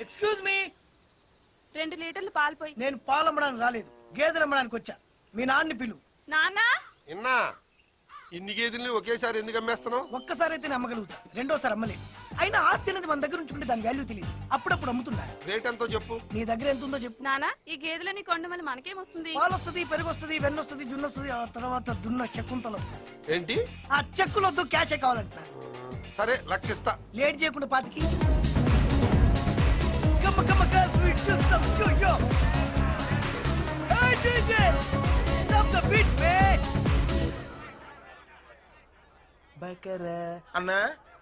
Excuse me. 2 లీటర్లు పాలు పోయి. నేను పాలు అమ్మడానికి రాలేదు, గేదెలు అమ్మడానికి వచ్చా. మీ నాన్నని పిలు. నాన్న ఇన్నా ఇన్ని గేదెల్ని ఒకేసారి ఎందుకు అమ్మేస్తున్నావు? ఒక్కసారి అయితే అమ్మగలుగుతా, రెండోసారి అమ్మలేదు. అయినా ఆస్తి అనేది మన దగ్గర ఉంచుకుంటే దాని వాల్యూ తెలియదు. అప్పుడప్పుడు అమ్ముతున్నా. రేట్ ఎంతో చెప్పు. నీ దగ్గర ఎంత ఉందో చెప్పు. నాన్న ఈ గేదెలని కొండ వల్ల మనకేమొస్తుంది? పాలు వస్తుంది, పెరుగు వస్తుంది, వెన్న వస్తుంది, జున్ను వస్తుంది, ఆ తర్వాత దున్న శకుంతలు వస్తుంది. ఏంటి? ఆ చెక్కులు వద్దు, క్యాషే కావాలంటున్నా. సరే లక్షిస్తా. లేట్ చేయకుండా పాతికి. Come on, girls, we do some yo-yo. Hey, DJ, stop the beat, man. బకరా అన్నా,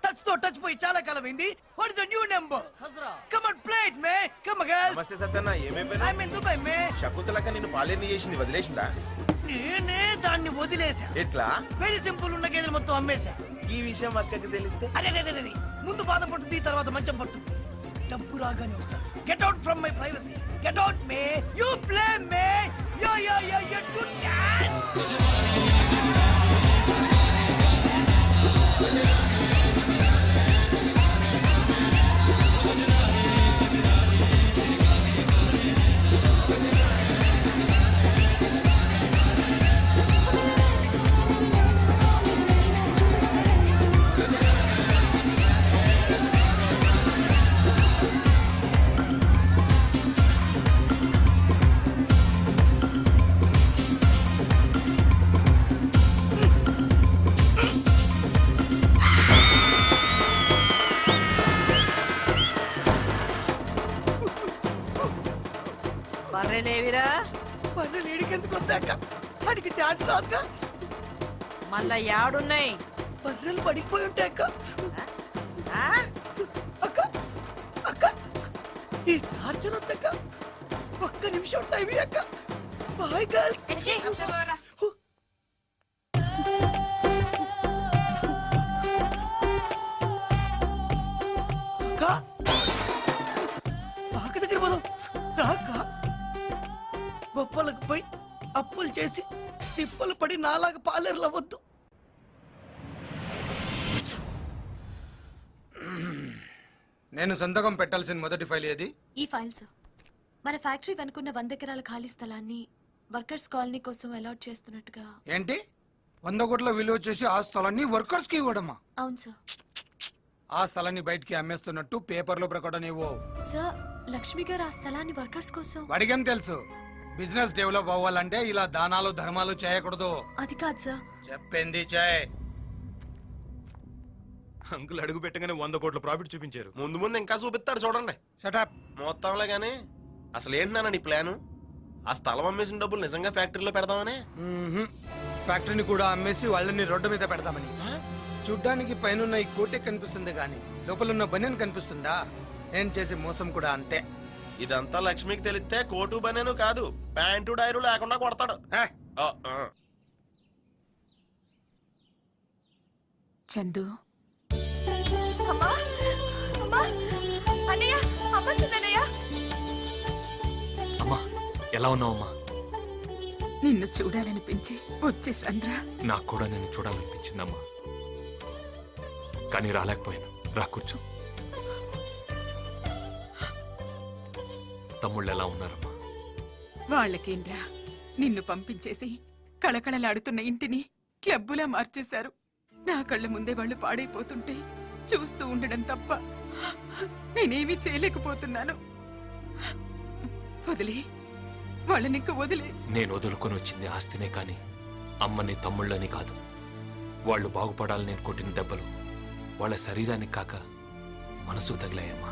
టచ్ పోయి చాలా కాలం అయింది. What is the new number? Come on, play it, man. Come on, girls. నమస్తే సత్యన్న, ఏమైపోయినా? I'm in Dubai, man. శకుంతలక్క నిన్ను పాలేర్ని చేసింది, వదిలేసిందా? నేనే దాన్ని వదిలేసా. ఎట్లా? వెరీ సింపుల్, ఉన్న గేదెలు మొత్తం అమ్మేశా. ఈ విషయం అక్కకి తెలిస్తే? అరే ముందు బాధ పట్టుద్ది, తర్వాత మంచం పట్టు. డబ్బు రాగానే వస్తా. Get out from my privacy. Get out, man. You play, man. Yo, do dance. బర్రెలేవిరా? బర్రెలు ఏడికెందుకు వచ్చాక? వాడికి డాన్స్ రాదుగా. మళ్ళా యాడున్నాయి? బర్రెలు పడిపోయి ఉంటాయి అక్క. అక్క ఈ టార్చర్ వద్దక్క. ఒక్క నిమిషం ఉంటాయి అక్క. Bye girls. బాక దగ్గర పోదాం రాక. గొప్పలకు పోయి అప్పులు చేసి తిప్పలు పడి నాలాగా పాలేరులు అవ్వద్దు. నేను సంతకం పెట్టాల్సిన మొదటి ఫైల్ ఏది? ఈ ఫైల్ సార్. మన ఫ్యాక్టరీ వెనుకున్న 100 ఎకరాల ఖాళీ స్థలాన్ని వర్కర్స్ కాలనీ కోసం అలాట్ చేస్తున్నట్టుగా. ఏంటి? 100 కోట్ల విలువ చేసి ఆ స్థలాన్ని వర్కర్స్ కి ఇవ్వడమా? అవును సార్. ఆ స్థలాన్ని బయటికి అమ్మేస్తున్నట్టు పేపర్లో ప్రకటన ఇవ్వు. సార్, లక్ష్మి గారు ఆ స్థలాన్ని వర్కర్స్ కోసం. వాడికేం తెలుసు? బిజినెస్ డెవలప్ అవ్వాలంటే ఇలా దానాలు ధర్మాలు చేయకూడదు. అది కాదు సార్. చెప్పింది చేయి. అంకుల్ అడుగు పెట్టగానే 100 కోట్ల ప్రాఫిట్ చూపించారు. ముందు ఇంకా చూపిస్తాడు చూడండి. షటప్. మొత్తంలో గానీ అసలు ఏంటన్నా నీ ప్లాను? ఆ స్థలం అమ్మేసిన డబ్బులు నిజంగా ఫ్యాక్టరీలో పెడదామని? ఫ్యాక్టరీని కూడా అమ్మేసి వాళ్ళని రోడ్డు మీద పెడదామని. చూడ్డానికి పైన ఈ కోటే కనిపిస్తుంది గాని లోపలున్న బనియన్ కనిపిస్తుందా? నేను చేసే మోసం కూడా అంతే. ఇదంతా లక్ష్మికి తెలిస్తే కోటు బనేను కాదు, ప్యాంటు డైరు లేకుండా కొడతాడు. చందు అమ్మా, అమ్మా, అన్నయ్య, అమ్మ చూడన్నయ్య. అమ్మా ఎలా ఉన్నావమ్మా? నిన్ను చూడాలనిపించి వచ్చేసాన్రా. నాకు కూడా నిన్ను చూడాలనిపించిందమ్మా, కానీ రాలేకపోయాను. రా కూర్చో. తమ్ముళ్ళు ఎలా ఉన్నారమ్మా? వాళ్ళకేంట్రా, నిన్ను పంపించేసి కళకళలాడుతున్న ఇంటిని క్లబ్బులా మార్చేశారు. నా కళ్ళ ముందే వాళ్ళు పాడైపోతుంటే చూస్తూ ఉండడం తప్ప నేనేమీ చేయలేకపోతున్నాను. వదిలే వాళ్ళనింక వదిలే. నేను వదులుకొని వచ్చింది ఆస్తినే కానీ అమ్మని తమ్ముళ్ళని కాదు. వాళ్ళు బాగుపడాలని నేను కొట్టిన దెబ్బలు వాళ్ళ శరీరానికి కాక మనసు తగిలాయమ్మా.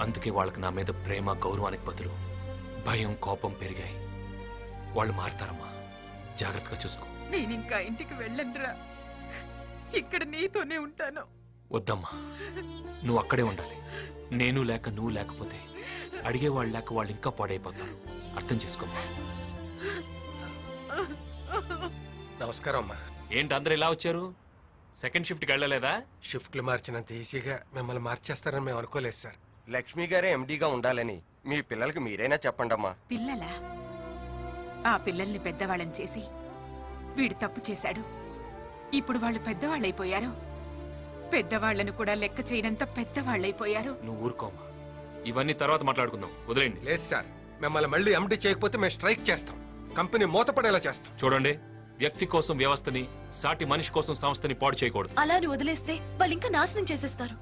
అందుకే వాళ్ళకి నా మీద ప్రేమ గౌరవానికి బదులు భయం కోపం పెరిగాయి. వాళ్ళు మారతారమ్మా, జాగ్రత్తగా చూసుకో. నేనింకా ఇంటికి వెళ్ళండిరా, ఇక్కడ నీతోనే ఉంటాను. వద్దమ్మా, నువ్వు అక్కడే ఉండాలి. నేను లేక నువ్వు లేకపోతే అడిగేవాళ్ళు లేక వాళ్ళు ఇంకా పాడైపోతారు. అర్థం చేసుకోమ్మా. నమస్కారం అమ్మా. ఏంటి అందరు ఇలా వచ్చారు? సెకండ్ షిఫ్ట్కి వెళ్ళలేదా? షిఫ్ట్లు మార్చినంత ఈజీగా మిమ్మల్ని మార్చేస్తారని మేము అనుకోలేదు సార్. లక్ష్మి గారే ఎండీగా ఉండాలని మీ పిల్లలకి మీరైనా చెప్పండమ్మా. పిల్లలా? ఆ పిల్లల్ని పెద్దవాళ్ళని చేసి వీడు తప్పు చేశాడు. ఇప్పుడు వాళ్ళు పెద్దవాళ్ళైపోయారు. పెద్దవాళ్లను కూడా లెక్క చేయనంత పెద్దవాళ్ళైపోయారు. నువ్వు ఊరుకోమా. ఇవన్నీ తర్వాత మాట్లాడుకుందాం, వదిలేండి. లేదు సార్, మిమ్మల్ని మళ్ళీ ఎండి చేయకపోతే మేము స్ట్రైక్ చేస్తాం. కంపెనీ మూతపడేలా చేస్తాం. చూడండి, వ్యక్తి కోసం వ్యవస్థని, సాటి మనిషి కోసం సంస్థని పాడు చేయకూడదు. అలా అని వదిలేస్తే వాళ్ళు ఇంకా నాశనం చేసేస్తారు.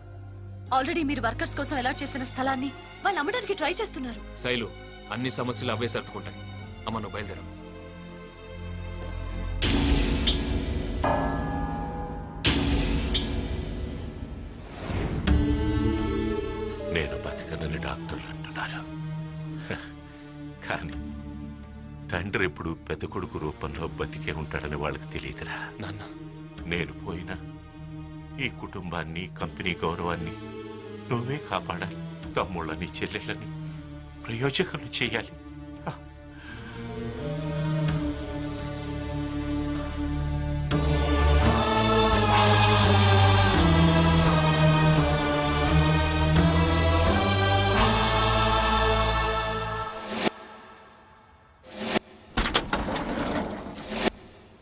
ఆల్రెడీ మీరు వర్కర్స్ కోసం అలాట్ చేసిన స్థలాన్ని వాళ్ళు అమ్మడానికి ట్రై చేస్తున్నారు. శైలు, అన్ని సమస్యలు అవే సర్దుకుంటాయి. అమ్మ, నువ్వు బయలుదేరు. నేను బతకనని డాక్టర్లు అంటున్నారు. కానీ తండ్రి ఎప్పుడు పెద్ద కొడుకు రూపంలో బతికే ఉంటాడని వాళ్ళకి తెలియదురా. నాన్న, నేను పోయినా ఈ కుటుంబాన్ని, కంపెనీ గౌరవాన్ని నువ్వే కాపాడాలి. తమ్ముళ్ళని, చెల్లెళ్ళని ప్రయోజకులు చేయాలి.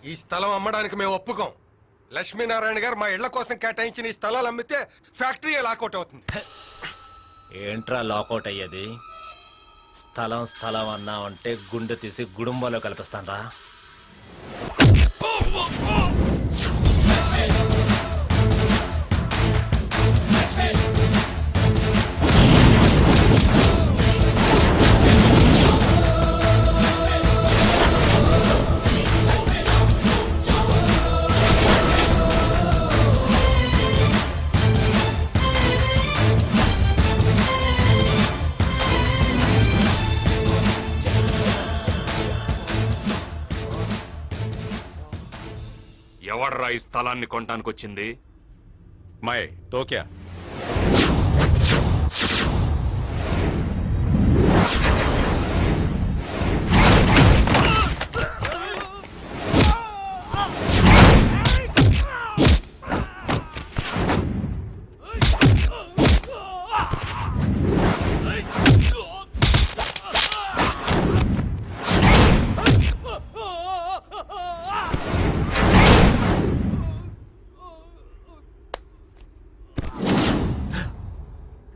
ఈ స్థలం అమ్మడానికి మేము ఒప్పుకోం. లక్ష్మీనారాయణ గారు మా ఇళ్ల కోసం కేటాయించిన ఈ స్థలాలు అమ్మితే ఫ్యాక్టరీ లాకౌట్ అవుతుంది. ఏంట్రా లాకౌట్ అయ్యేది? స్థలం స్థలం అన్నావంటే గుండె తీసి గుడుంబంలో కల్పిస్తానరా. ఎవడ్రా ఈ స్థలాన్ని కొనడానికి వచ్చింది? మై తోక్యా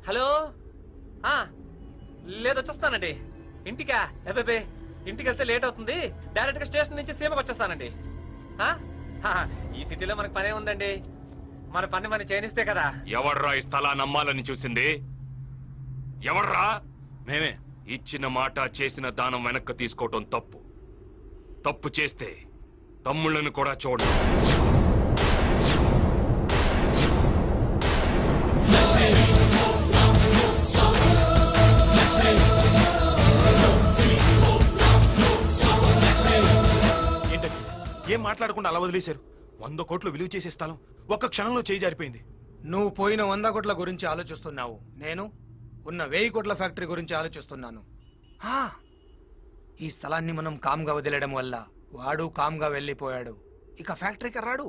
హలో, లేదు వచ్చేస్తానండి. ఇంటికా? అబ్బే, ఇంటికి వెళ్తే లేట్ అవుతుంది. డైరెక్ట్ గా స్టేషన్ నుంచి సీమకు వచ్చేస్తానండి. ఈ సిటీలో మనకు పనే ఉందండి. మన పని మనం చేయనిస్తే కదా. ఎవడ్రా ఈ స్థలాన్ని అమ్మాలని చూసింది? ఎవడ్రా? మేమే. ఇచ్చిన మాట, చేసిన దానం వెనక్కి తీసుకోవటం తప్పు. తప్పు చేస్తే తమ్ముళ్ళను కూడా చూడండి. ఏంటండి, ఏం మాట్లాడకుండా అలా వదిలేశారు? 100 కోట్లు విలువ చేసే స్థలం ఒక్క క్షణంలో చేయి జారిపోయింది. నువ్వు పోయిన 100 కోట్ల గురించి ఆలోచిస్తున్నావు. నేను ఉన్న 1000 కోట్ల ఫ్యాక్టరీ గురించి ఆలోచిస్తున్నాను. ఈ స్థలాన్ని మనం కామ్గా వదిలేయడం వల్ల వాడు కామ్గా వెళ్ళిపోయాడు. ఇక ఫ్యాక్టరీకి రాడు.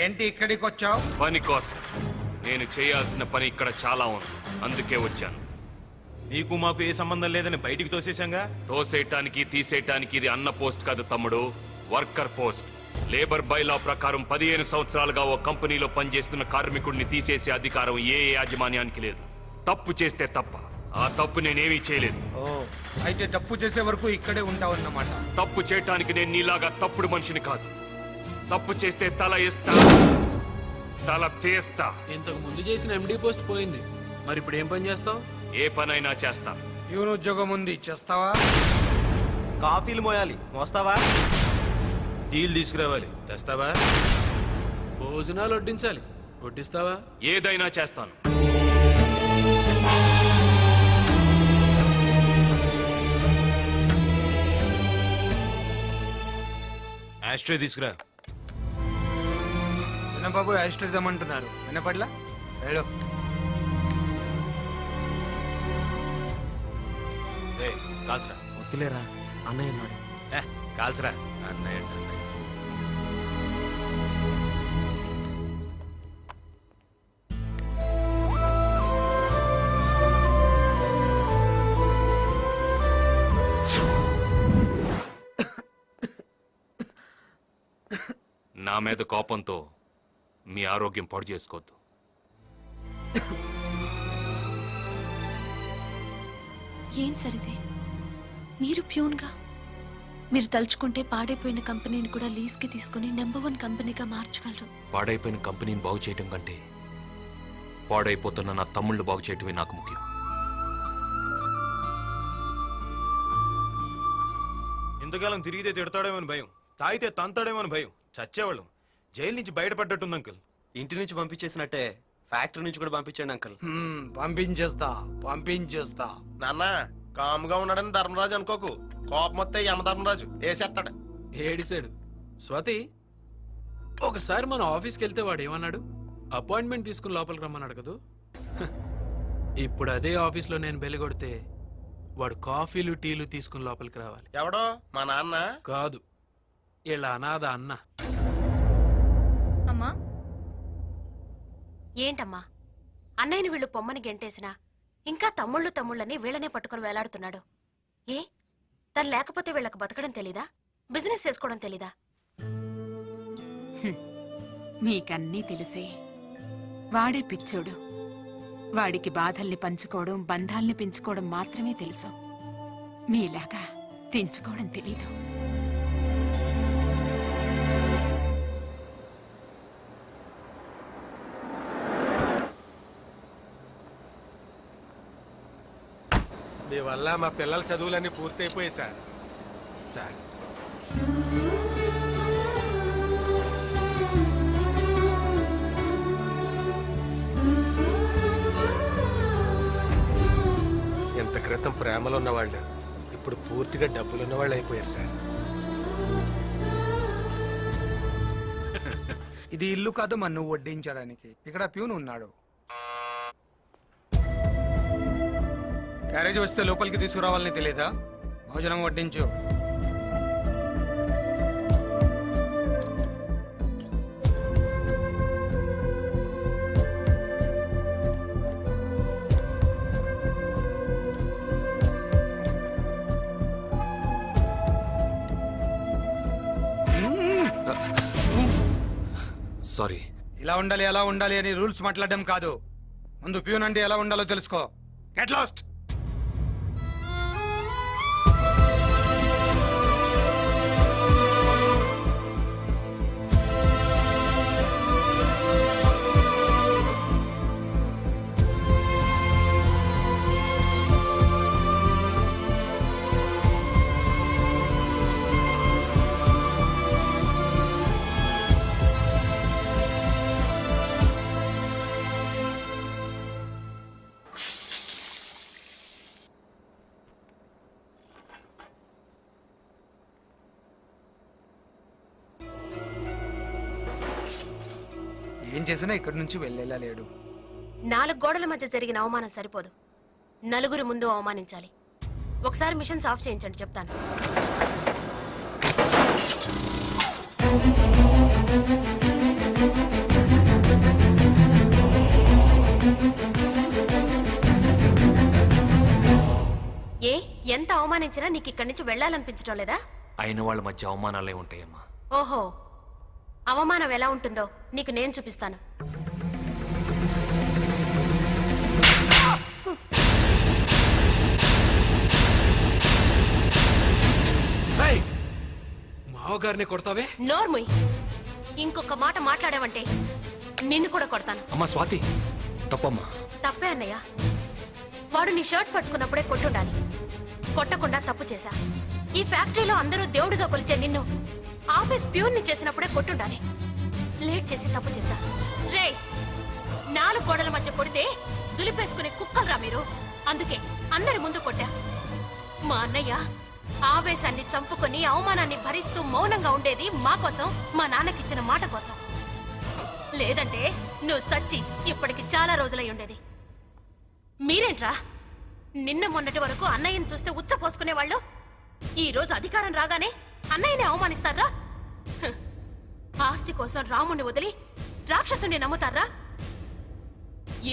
ఏంటి ఇక్కడికి వచ్చావు? పని కోసం. నేను చేయాల్సిన పని ఇక్కడ చాలా ఉంది, అందుకే వచ్చాను. నీకు మాకు ఏ సంబంధం లేదని బయటికి తోసేశాంగా. తోసేయటానికి, తీసేయటానికి ఇది అన్న పోస్ట్ కాదు తమ్ముడు, వర్కర్ పోస్ట్. లేబర్ బైలా ప్రకారం 15 సంవత్సరాలుగా ఓ కంపెనీలో పనిచేస్తున్న కార్మికుడిని తీసేసే అధికారం ఏ యాజమాన్యానికి లేదు. తప్పు చేస్తే తప్ప. ఆ తప్పు నేనేమీ చేయలేదు. ఓ, అయితే తప్పు చేసే వరకు ఇక్కడే ఉంటావన్నమాట. తప్పు చేయటానికి నేను నీలాగా తప్పుడు మనిషిని కాదు. తప్పు చేస్తే తల ఇస్తా, తల తీస్తా. ఇంతకు ముందు చేసిన ఎండి పోస్ట్ పోయింది, మరి ఇప్పుడు ఏం పని చేస్తావు? ఏ పనైనా చేస్తా. ప్యూన్ ఉద్యోగం ఉంది, చేస్తావా? కాఫీలు మోయాలి, మోస్తావా? టీలు తీసుకురావాలి, తెస్తావా? భోజనాలు వడ్డించాలి, వడ్డిస్తావా? ఏదైనా చేస్తాను. ఆస్ట్రే తీసుకురా. చిన్నబాబు యాస్టర్ ఇద్దామంటున్నారు, వినపడలా? వెళ్ళు. కాల్చరా. వద్దులేరా, అన్నయ్య ఉన్నాడు. కాల్చరా అన్నయ్య అంటే అన్నయ్య. నా మీద కోపంతో మీ ఆరోగ్యం పాడు చేసుకోవద్దు. ఏం సరిదే మీరు ప్యూన్గా మీరు తలుచుకుంటే పాడైపోయిన కంపెనీని కూడా లీజ్కి తీసుకుని నెంబర్ 1 కంపెనీగా మార్చగలరు. పాడైపోయిన కంపెనీని బాగు చేయటం కంటే పాడైపోతున్న నా తమ్ముళ్ళు బాగు చేయటమే నాకు ముఖ్యం. ఇంతకాలం తిరిగితే తిడతాడేమని భయం, తాగితే తంతాడేమని భయం, చచ్చేవాళ్ళం. జైలు నుంచి బయటపడ్డట్టుంది అంకుల్. ఇంటి నుంచి పంపించేసినట్టే ఫ్యాక్టరీ నుంచి కూడా పంపించండి అంకుల్. పంపించేస్తా. నాన్న కాముగా ఉన్నాడని ధర్మరాజు అనుకోకు, కోపం వస్తే యమధర్మరాజు వేసేస్తాడు. ఏడిసాడు. స్వాతి, ఒకసారి మన ఆఫీస్కి వెళ్తే వాడు ఏమన్నాడు? అపాయింట్మెంట్ తీసుకుని లోపలికి రమ్మన్నాడు కదూ. ఇప్పుడు అదే ఆఫీస్లో నేను బెల్లి కొడితే వాడు కాఫీలు టీలు తీసుకుని లోపలికి రావాలి. ఎవడో మా నాన్న కాదు, ఇలా అనాథ అన్న. అమ్మా ఏంటమ్మా, అన్నయ్యని వీళ్ళు పొమ్మని గెంటేసినా ఇంకా తమ్ముళ్ళని వీళ్ళనే పట్టుకుని వేలాడుతున్నాడు. ఏ తను లేకపోతే వీళ్ళకి బతకడం తెలీదా? బిజినెస్ చేసుకోవడం తెలీదా? మీకన్నీ తెలిసే. వాడే పిచ్చోడు. వాడికి బాధల్ని పంచుకోవడం, బంధాల్ని పెంచుకోవడం మాత్రమే తెలుసు. మీలాగా తెంచుకోవడం తెలీదు. మీ వల్ల మా పిల్లల చదువులన్నీ పూర్తయిపోయాయి సార్. ఇంత క్రితం ప్రేమలో ఉన్నవాళ్ళు ఇప్పుడు పూర్తిగా డబ్బులు ఉన్నవాళ్ళు అయిపోయారు సార్. ఇది ఇల్లు కాదు మన్ను వడ్డించడానికి. ఇక్కడ ప్యూన్ ఉన్నాడు. క్యారేజ్ వస్తే లోపలికి తీసుకురావాలని తెలియదా? భోజనం వడ్డించు. సారీ. ఇలా ఉండాలి అలా ఉండాలి అని రూల్స్ మాట్లాడడం కాదు. ముందు ప్యూన్ అంటే ఎలా ఉండాలో తెలుసుకో. Get lost. ఏం చేసినా ఇక్కడి నుంచి వెళ్ళేలా లేడు. 4 గోడల మధ్య జరిగిన అవమానం సరిపోదు, నలుగురు ముందు అవమానించాలి. ఒకసారి మిషన్స్ ఆఫ్ చేయించండి, చెప్తాను. ఏ ఎంత అవమానించినా నీకు ఇక్కడి నుంచి వెళ్ళాలనిపించడం లేదా? అయిన వాళ్ళ మధ్య అవమానాలే ఉంటాయమ్మా. ఓహో, అవమానం ఎలా ఉంటుందో నీకు నేను చూపిస్తాను. మావగారిని కొడతావే? నోర్ముయ్, ఇంకొక మాట మాట్లాడావంటే నిన్ను కూడా కొడతాను. అమ్మా స్వాతి, తప్పమ్మా. తప్పే అన్నయ్య. వాడు నీ షర్ట్ పట్టుకున్నప్పుడే కొట్టుండాలి, కొట్టకుండా తప్పు చేశా. ఈ ఫ్యాక్టరీలో అందరూ దేవుడిగా కొలిచే నిన్ను ఆఫీస్ ప్యూన్ని చేసినప్పుడే కొట్టుండాలి. లేట్ చేసి తప్పు చేశా. రే, 4 గోడల మధ్య కొడితే దులిపేసుకునే కుక్కలరా మీరు. అందుకే అందరి ముందు కొట్టా. మా అన్నయ్య ఆవేశాన్ని చంపుకొని అవమానాన్ని భరిస్తూ మౌనంగా ఉండేది మా కోసం, మా నాన్నకిచ్చిన మాట కోసం. లేదంటే నువ్వు చచ్చి ఇప్పటికి చాలా రోజులై ఉండేది. మీరేంట్రా నిన్న మొన్నటి వరకు అన్నయ్యని చూస్తే ఉచ్చ పోసుకునేవాళ్ళు, ఈ రోజు అధికారం రాగానే అన్నయ్యని అవమానిస్తారా? హ్. ఆస్తి కోసం రాముణ్ణి వదిలి రాక్షసుని నమ్ముతారా?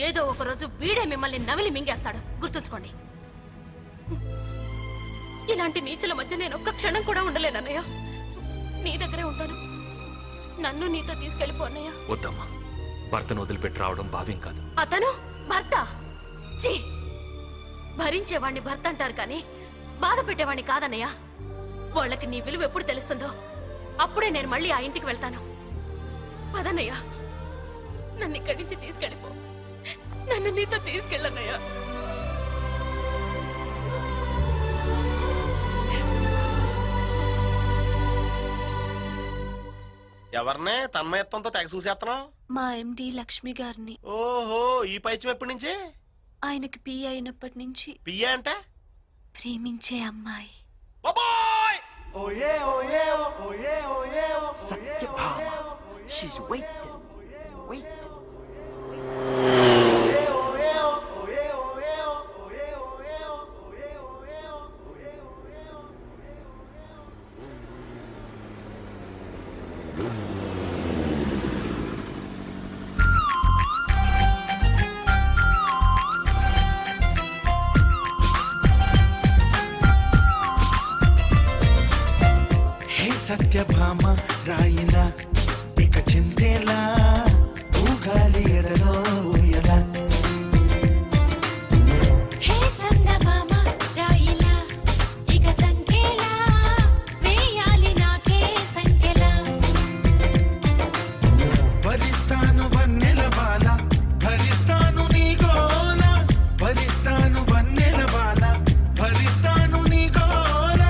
ఏదో ఒక రోజు వీడే మిమ్మల్ని నవిలి మింగేస్తాడు, గుర్తుంచుకోండి. ఇలాంటి నీచుల మధ్య నేను ఒక్క క్షణం కూడా ఉండలేనన్నయ్య. నీ దగ్గరే ఉంటాను. నన్ను నీతో తీసుకెళ్ళిపో అన్నయ్య. వద్దమ్మా, భర్తను వదిలిపెట్టి రావడం భావ్యం కాదు. అతను భర్త? ఛీ! భరించేవాణ్ణి భర్త అంటారు కానీ బాధ పెట్టేవాణ్ణి కాదన్నయ్య. వాళ్ళకి నీ విలువ ఎప్పుడు తెలుస్తుందో అప్పుడే నేను మళ్ళీ ఆ ఇంటికి వెళ్తాను. పదన్నయ్య, నన్ను ఇక్కడి నుంచి తీసుకెళ్ళిపో. నన్ను నీతో తీసుకెళ్ళన్నయ్యా. ఎవరినే తన్మయత్వంతో తెగ చూసేస్తున్నావు? మా ఎండి లక్ష్మి గారిని. ఓహో, ఈ పైచం ఎప్పటి నుంచి? ఆయనకి పియ్య అయినప్పటి నుంచి. పియ్య అంటే ప్రేమించే అమ్మాయి. Satyabhama. She's waiting, waiting. Satyabhama రాయిలా ఇక చింతేలా ఊగాలి ఎడలో ఊయలా. హే చందమామ రాయిలా ఇక చంకేలా వేయాలి నాకే సంకెలా. వరిస్తాను వన్నెల బాల భరిస్తాను నీ గోల. వరిస్తాను వన్నెల బాల భరిస్తాను నీ గోల.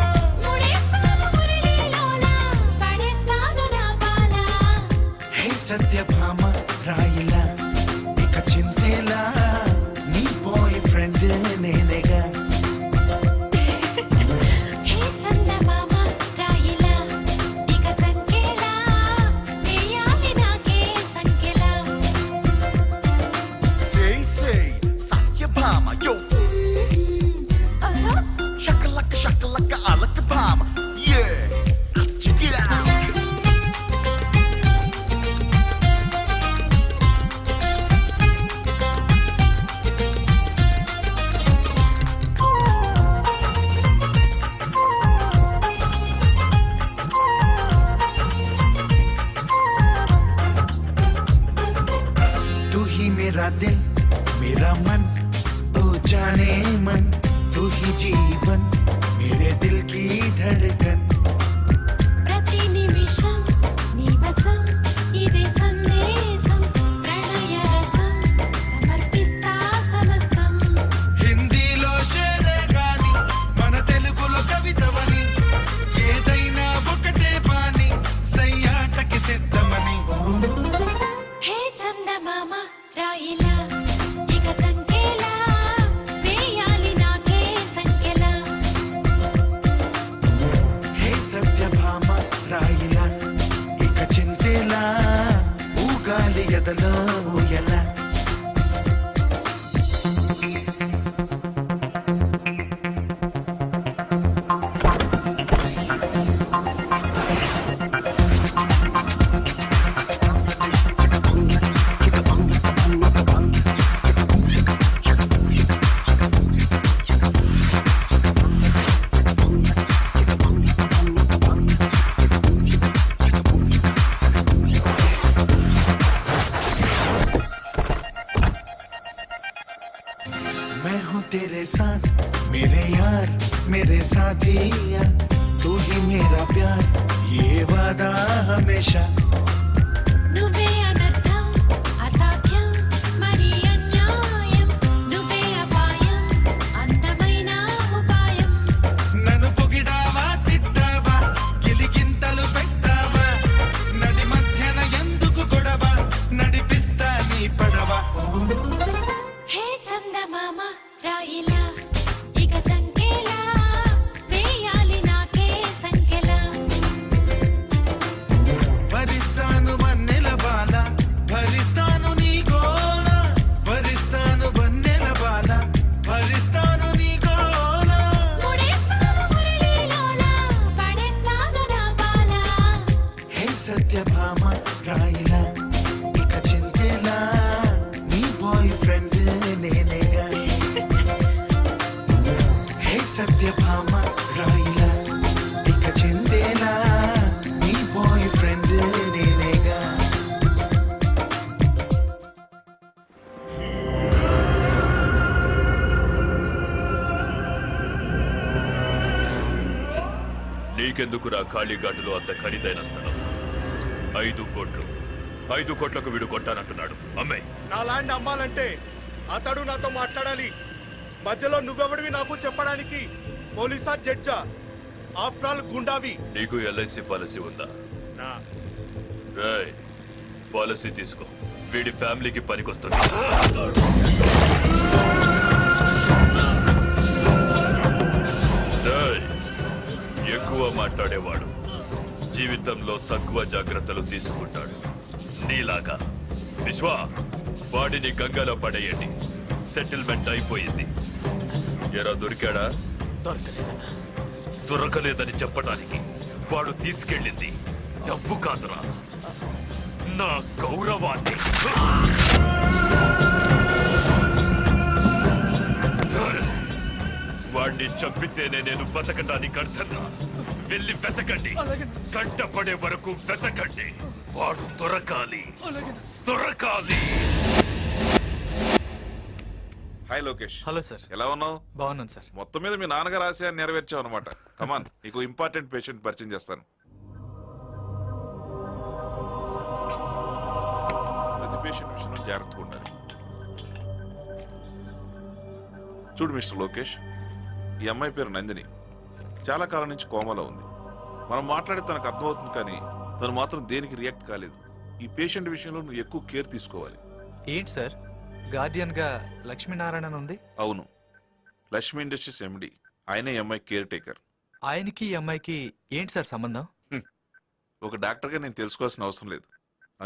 సత్యభామ రాయిలా ఇక చింతేలా నీ బాయ్ ఫ్రెండ్ నేనేగా. హే చందమామ రాయిలా ఇక చంకేలా వేయాలి నాకే సంకెలా. సత్యభామ యో షకలక షకలక అలక భామ. Yeah, check it out. मेरा दिल मेरा मन ओ जाने मन तू ही जीवन मेरे दिल की धड़कन. ప్రతి నిమిషం నీ వశం ఇదే సందేశం ప్రణయ రసం సమర్పిస్తా సమస్తం. హిందీలో షేరే గాని మన తెలుగులో కవితవని ఏదైనా ఒకటే పాని సయ్యాటకి సిద్ధమని. హే చందమామ రాయిలా ఇక చంకేలా వేయాలి నాకే సంకెలా. హే సత్యభామ రాయిలా ఇక చింతేలా ఊగాలి ఎదలో ఊయలా. मैं हूँ तेरे साथ मेरे यार मेरे साथिया तू ही मेरा प्यार ये वादा हमेशा. నువ్వే అనర్థం అసాధ్యం మరి అన్యాయం నువ్వే అపాయం అందమైన ఉపాయం. నన్ను పొగిడావా తిట్టావా గిలిగింతలు పెట్టావా నడి మధ్యన ఎందుకు గొడవ నడిపిస్తా నీ పడవ. హే చందమామ రాయిలా ఇక చంకేలా వేయాలి నాకే సంకెలా. వరి సత్యభామ రాయిలా ఇక చింతేలా నీ బాయ్ ఫ్రెండ్ నేనేగా హే సత్యభామ రాయిలా ఇక చింతేలా నీ బాయ్ ఫ్రెండ్ నేనేగా నీకెందుకురా ఖాళీఘాటులో అంత ఖరీదైన స్థలం 5 కోట్లు 5 కోట్లకు వీడు కొట్టానంటున్నాడు అమ్మే. నా ల్యాండ్ అమ్మాలంటే అతడు నాతో మాట్లాడాలి. మధ్యలో నువ్వెవడివి నాకు చెప్పడానికి? పోలీసా జడ్జా? ఆఫ్టర్ ఆల్ గుండావి. నీకు ఎల్ఐసి పాలసీ ఉందా? నా రేయ్, పాలసీ తీసుకో, వీడి ఫ్యామిలీకి పనికొస్తుంది. రేయ్, ఎక్కువ మాట్లాడేవాడు జీవితంలో తక్కువ జాగ్రత్తలు తీసుకుంటాడు. నీలాగా విశ్వ, వాడిని గంగలో పడేయండి. సెటిల్మెంట్ అయిపోయింది. ఎరా దొరికాడా? దొరకలేదని చెప్పడానికి వాడు తీసుకెళ్ళింది డబ్బు కాదురా, నా గౌరవాన్ని. వాడిని చంపితేనే నేను బతకటానికి అర్థంగా. వెళ్ళి వెతకండి, కంటపడే వరకు వెతకండి. వాడు దొరకాలి, దొరకాలి. హాయ్ లోకేష్. Hello sir. ఎలా ఉన్నావు? బాగున్నాను సార్. మొత్తం మీద మీ నాన్నగారు ఆశయాన్ని నెరవేర్చావు అనమాట. కమాన్, నీకు ఇంపార్టెంట్ పేషెంట్ పరిచయం చేస్తాను. ప్రతి పేషెంట్ విషయంలో జాగ్రత్తగా ఉండాలి. చూడు మిస్టర్ లోకేష్, ఈ అమ్మాయి పేరు నందిని. చాలా కాలం నుంచి కోమాలో ఉంది. మనం మాట్లాడే తనకు అర్థమవుతుంది, కానీ తను మాత్రం దేనికి రియాక్ట్ కాలేదు. ఈ పేషెంట్ విషయంలో నువ్వు ఎక్కువ కేర్ తీసుకోవాలి. ఏంటి సార్, గార్డియన్ గా లక్ష్మీనారాయణ ఉంది? అవును, లక్ష్మీ ఇండస్ట్రీస్ ఎండి. ఆయనే ఈ అమ్మాయి కేర్ టేకర్. ఆయనకి ఈ అమ్మాయికి ఏంటి సార్ సంబంధం? ఒక డాక్టర్గా నేను తెలుసుకోవాల్సిన అవసరం లేదు,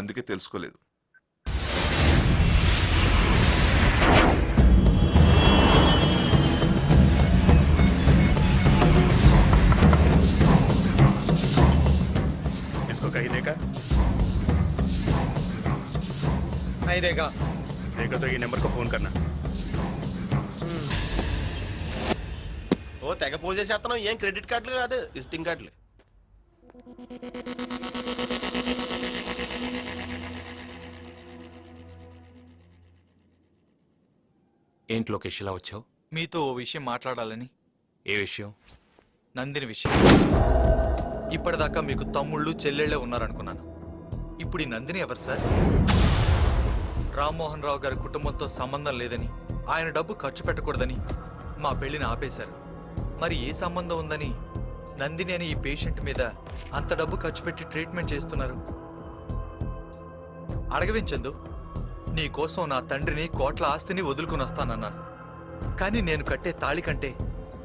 అందుకే తెలుసుకోలేదు. कहीं देखा? नहीं देगा। देखा तो ये नंबर को फोन करना. ఓ తెగ పోజ్ చేసేస్తున్నావు. ఏం క్రెడిట్ కార్డులు కాదు, విజిటింగ్ కార్డులు. ఏంటి లోకేష్ ఇలా వచ్చావు? మీతో ఓ విషయం మాట్లాడాలని. ఏ విషయం? నందిని విషయం. ఇప్పటిదాకా మీకు తమ్ముళ్ళు చెల్లెళ్ళే ఉన్నారనుకున్నాను. ఇప్పుడు ఈ నందిని ఎవరు సార్? రామ్మోహన్ రావు గారి కుటుంబంతో సంబంధం లేదని, ఆయన డబ్బు ఖర్చు పెట్టకూడదని మా పెళ్లిని ఆపేశారు. మరి ఏ సంబంధం ఉందని నందిని అని ఈ పేషెంట్ మీద అంత డబ్బు ఖర్చు పెట్టి ట్రీట్మెంట్ చేస్తున్నారు? అడగవించందు, నీ కోసం నా తండ్రిని కోట్ల ఆస్తిని వదులుకుని వస్తానన్నాను. కానీ నేను కట్టే తాళి కంటే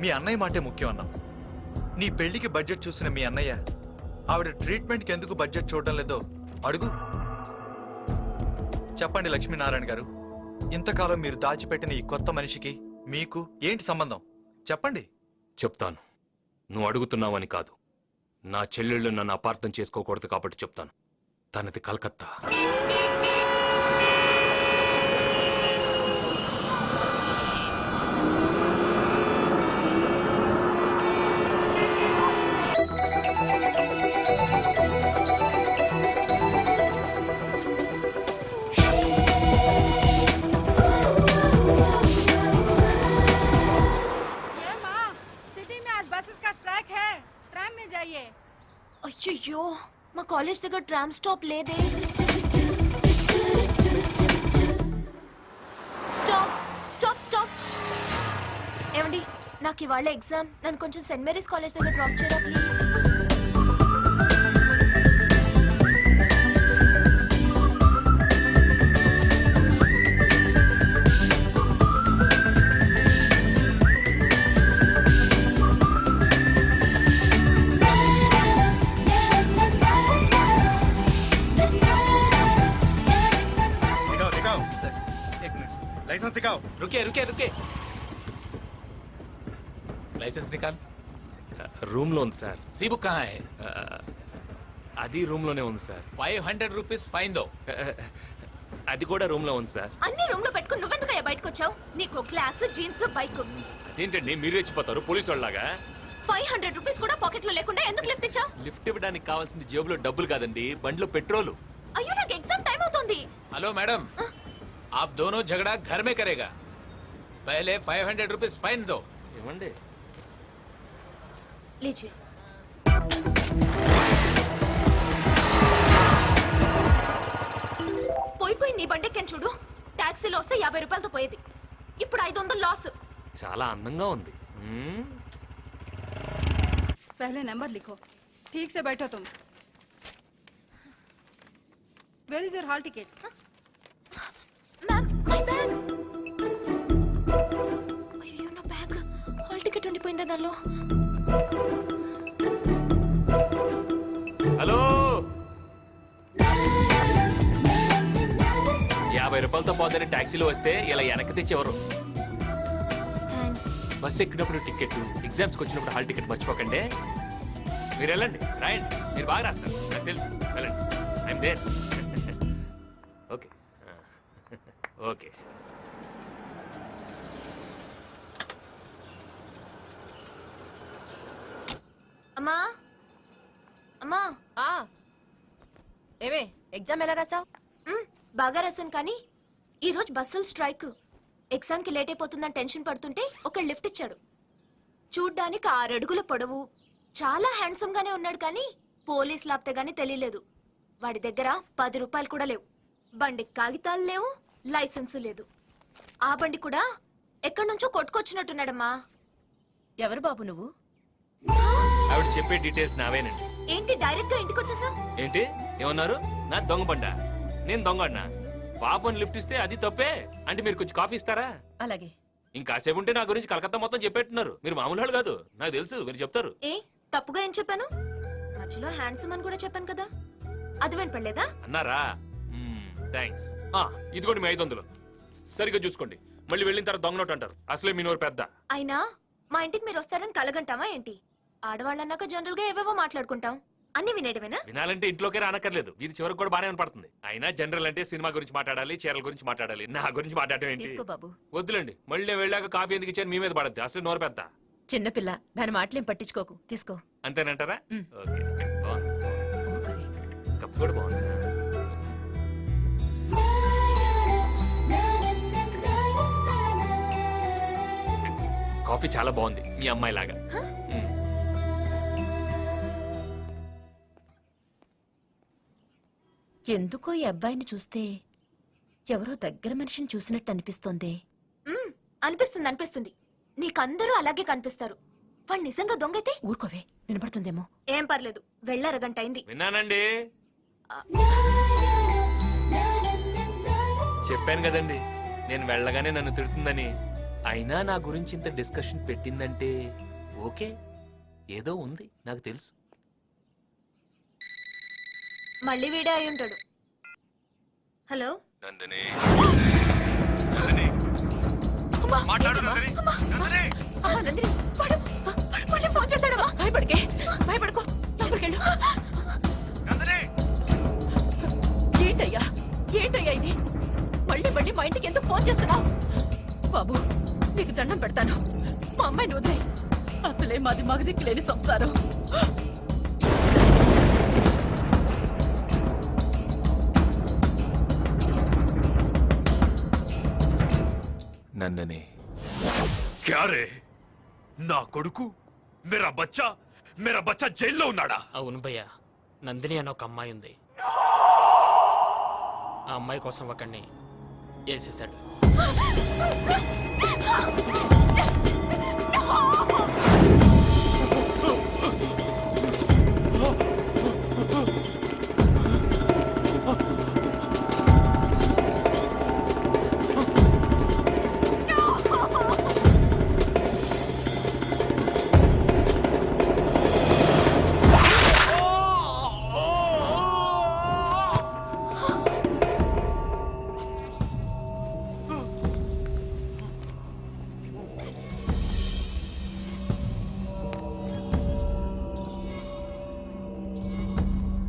మీ అన్నయ్య మాటే ముఖ్యం అన్నాం. నీ పెళ్లికి బడ్జెట్ చూసిన మీ అన్నయ్య ఆవిడ ట్రీట్మెంట్కి ఎందుకు బడ్జెట్ చూడడం లేదో అడుగు. చెప్పండి లక్ష్మీనారాయణ గారు, ఇంతకాలం మీరు దాచిపెట్టిన ఈ కొత్త మనిషికి మీకు ఏంటి సంబంధం? చెప్పండి. చెప్తాను. నువ్వు అడుగుతున్నావని కాదు, నా చెల్లెళ్ళు నన్ను అపార్థం చేసుకోకూడదు కాబట్టి చెప్తాను. తనది కలకత్తా. అయ్యో, మా కాలేజ్ దగ్గర ట్రామ్ స్టాప్ లేదే. Stop stop stop. ఏమండి, నాకు ఇవాళ ఎగ్జామ్. నన్ను కొంచెం సెయింట్ మేరీస్ కాలేజ్ దగ్గర డ్రాప్ చేయరా ప్లీజ్. लाइसेंस दिखाओ. रुके रुके रुके. लाइसेंस निकाल. రూమ్ లో ఉంది సార్. सी बुक कहाँ है? అది రూమ్ లోనే ఉంది సార్. 500 రూపీస్ ఫైన్ దో. అది కూడా రూమ్ లో ఉంది సార్. అన్ని రూమ్ లో పెట్టుకుని నువ్వెందుకయ్యా బయటకు వచ్చావు? నీకు గ్లాస్ జీన్స్ బైక్. అదేంటండి మీరు రెచ్చిపోతారు పోలీసు వాళ్ళలాగా? 500 రూపీస్ కూడా పాకెట్ లో లేకుండా ఎందుకు లిఫ్ట్ ఇచ్చావు? లిఫ్ట్ ఇవ్వడానికి కావాల్సింది జేబులో డబ్బులు కాదండి, బండిలో పెట్రోలు. అయ్యో నాకు ఎగ్జామ్ టైం అవుతుంది. हेलो मैडम, आप दोनों झगड़ा घर में करेगा. पहले 500 रुपीस फाइन दो. ఏమండి? लीजिए. పోయి నీ బండెక్కని చూడు. టాక్సీలో వస్తే 50 రూపాయలతో పోయేది, ఇప్పుడు 500 లాస్. చాలా అందంగా ఉంది. पहले नंबर लिखो. ठीक से बैठो तुम. Where is your hall ticket? Ma'am my bag. అయ్యో నా బ్యాగ్. హాల్ టికెట్ ఉండిపోయిందా దానిలో? హలో, 50 రూపాయలతో పోదని టాక్సీలో వస్తే ఇలా వెనక్కి తెచ్చేవారు. థ్యాంక్స్. బస్ ఎక్కినప్పుడు టికెట్, ఎగ్జామ్స్కి వచ్చినప్పుడు హాల్ టికెట్ మర్చిపోకండి. మీరు వెళ్ళండి, రాయండి, మీరు బాగా రాస్తారు, నాకు తెలుసు. వెళ్ళండి, ఐఎమ్ దేర్. Okay okay. అమ్మా అమ్మా. ఏమే ఎగ్జామ్ ఎలా రాసావు? బాగా రాశాను, కానీ ఈరోజు బస్సులు స్ట్రైక్. ఎగ్జామ్కి లేట్ అయిపోతుందని టెన్షన్ పడుతుంటే ఒక లిఫ్ట్ ఇచ్చాడు. చూడ్డానికి 6 అడుగుల పొడవు, చాలా హ్యాండ్సమ్ గానే ఉన్నాడు, కానీ పోలీస్ లాప్తే గానీ తెలియలేదు. వాడి దగ్గర 10 రూపాయలు కూడా లేవు. బండి కాగితాలు లేవు, లైసెన్స్ లేదు. ఆ బండి కూడా ఎక్కడి నుంచో కొట్టుకొచ్చినట్టున్నాడమ్మా. ఎవరు బాబు నువ్వు? ఆవిడ చెప్పే డీటెయిల్స్ నావేనండి. ఏంటి డైరెక్ట్ గా ఇంటికి వచ్చేసావు? ఏంటి ఏమన్నారు? నా దొంగ బండా? నేను దొంగ పాపని లిఫ్ట్ ఇస్తే అది తప్పే అంటే మీరు కొంచెం కాఫీ ఇస్తారా? అలాగే. ఇంకాసేపు ఉంటే నా గురించి కలకత్తా మొత్తం చెప్పేట్టున్నారు. మీరు మామూలు వాళ్ళు కాదు, నాకు తెలుసు, మీరు చెప్తారు. ఏ తప్పుగా ఏం చెప్పాను? మధ్యలో హ్యాండ్సమ్ అని కూడా చెప్పాను కదా, అది వినపడలేదా? అన్నారా? థ్యాంక్స్. ఇదిగోండి మీ 500. సరిగ్గా చూసుకోండి, మళ్ళీ వెళ్ళిన తర్వాత దొంగ నోట్ అంటారు. అసలే మీ నోరు పెద్ద. అయినా మా ఇంటికి మీరు వస్తారని కలగంటామా ఏంటి? ఆడవాళ్ళన్నాక జనరల్ గా ఏవేవో మాట్లాడుకుంటాం, అన్ని వినేయడమేనా? వినాలంటే ఇంట్లోకే రానక్కర్లేదు, ఇది చివరికి కూడా బానే వినపడుతుంది. అయినా జనరల్ అంటే సినిమా గురించి మాట్లాడాలి, చీరల గురించి మాట్లాడాలి, నా గురించి మాట్లాడటం ఏంటి? తీసుకో బాబు. వద్దులేండి, మళ్ళీ నేను వెళ్ళాక కాఫీ ఎందుకు ఇచ్చాను మీ మీద పడద్దు, అసలు నోరు పెద్ద. చిన్నపిల్ల, దాని మాటలేం పట్టించుకోకు, తీసుకో. అంతేనంటారా? ఓకే, బాగుంది. కప్పు కూడా బాగుంది. కాఫీ చాలా బాగుంది, మీ అమ్మాయి లాగా. ఎందుకో ఈ అబ్బాయిని చూస్తే ఎవరో దగ్గర మనిషిని చూసినట్టు అనిపిస్తోంది. అనిపిస్తుంది అనిపిస్తుంది, నీకందరూ అలాగే కనిపిస్తారు. వాడు నిజంగా దొంగైతే ఊరుకోవే, వినపడుతుందేమో. ఏం పర్లేదు, వెళ్ళరగంట అయింది. విన్నానండి, చెప్పాను కదండి నేను వెళ్ళగానే నన్ను తిడుతుందని. అయినా నా గురించి ఇంత డిస్కషన్ పెట్టిందంటే ఓకే, ఏదో ఉంది, నాకు తెలుసు. మళ్ళీ వీడే అయి ఉంటాడు. హలో నందిని, మళ్ళీ ఫోన్ చేశాడమ్మా. భయపడికే, భయపడుకో, లోపలికెళ్ళు. ఏంటయ్యా ఏంటయ్యా ఇది? మళ్ళీ మళ్ళీ మా ఇంటికి ఎందుకు ఫోన్ చేస్తున్నావు? బాబు నీకు దండం పెడతాను, మా అమ్మాయిని వదిలే. అసలే మాది మగదిక్కు లేని సంసారం. నందిని, క్యా రే, నా కొడుకు మేరా బచ్చా జైల్లో ఉన్నాడా? అవును భయ్యా, నందిని అని ఒక అమ్మాయి ఉంది. ఆ అమ్మాయి కోసం ఒకడిని వేసేసాడు.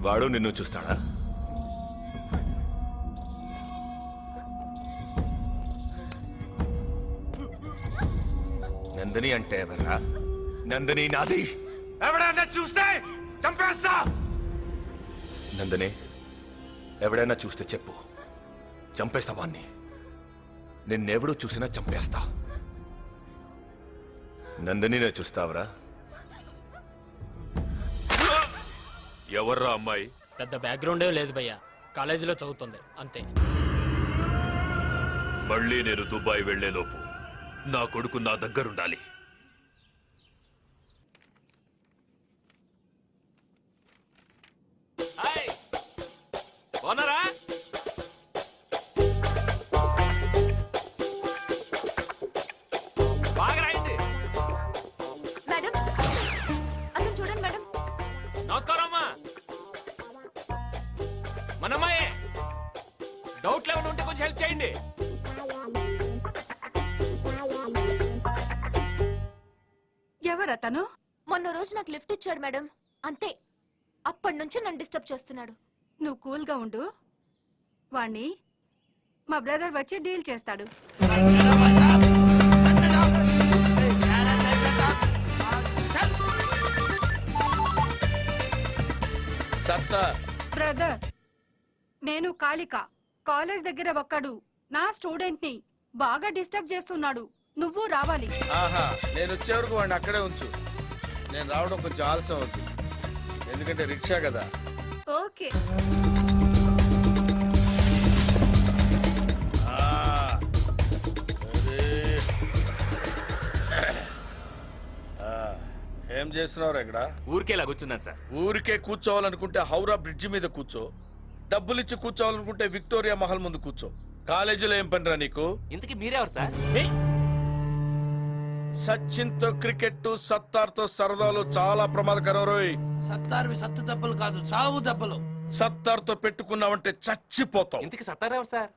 వాడు నిన్ను చూస్తాడా? నందిని అంటే ఎవర్రా? నందిని నాది. ఎవడన్నా చూస్తే చంపేస్తా. నందిని ఎవడైనా చూస్తే చెప్పు, చంపేస్తా వాణ్ణి. నిన్నెవడూ చూసినా చంపేస్తా. నందినినే చూస్తావరా? ఎవర్రా అమ్మాయి? పెద్ద బ్యాక్గ్రౌండే లేదు భయ్యా, కాలేజీలో చదువుతుంది అంతే. మళ్ళీ నేను దుబాయ్ వెళ్లేలోపు నా కొడుకు నా దగ్గరుండాలి. ఓనరా బాగా రాయండి. మేడం అతను చూడండి మేడం. నమస్కారం అమ్మా. మనమ్మాయే, డౌట్లు ఏమైనా ఉంటే కొంచెం హెల్ప్ చేయండి. ఎవరతను? మొన్న రోజు నాకు లిఫ్ట్ ఇచ్చాడు మేడం, అంతే. అప్పటి నుంచి నన్ను డిస్టర్బ్ చేస్తున్నాడు. నువ్వు కూల్గా ఉండు, వాణ్ణి మా బ్రదర్ వచ్చి డీల్ చేస్తాడు. బ్రదర్, నేను కాళిక. కాలేజ్ దగ్గర ఒక్కడు నా స్టూడెంట్ ని బాగా డిస్టర్బ్ చేస్తున్నాడు. నువ్వు రావాలి. ఆహా, నేను వచ్చే వరకు వాడిని అక్కడే ఉంచు. నేను రావడం కొంచెం ఆలస్యం అవుతుంది, ఎందుకంటే రిక్షా కదా. ఓకే. ఏం చేస్తున్నావు ఇక్కడ? ఊరికేలా కూర్చున్నాను సార్. ఊరికే కూర్చోవాలనుకుంటే హౌరా బ్రిడ్జి మీద కూర్చో, డబ్బులిచ్చి కూర్చోవాలనుకుంటే విక్టోరియా మహల్ ముందు కూర్చో. కాలేజీలో ఏం పనిరా నీకు? ఇంతకీ మీరెవరు సార్? సచిన్ తో క్రికెట్, సత్తార్ తో సరదాలు చాలా ప్రమాదకరం రోయ్. సత్తార్వి సత్తు దెబ్బలు కాదు, చావు దెబ్బలు. సత్తార్ తో పెట్టుకున్నావంటే చచ్చిపోతావు. ఇంతకీ సత్తారు ఎవరు సార్?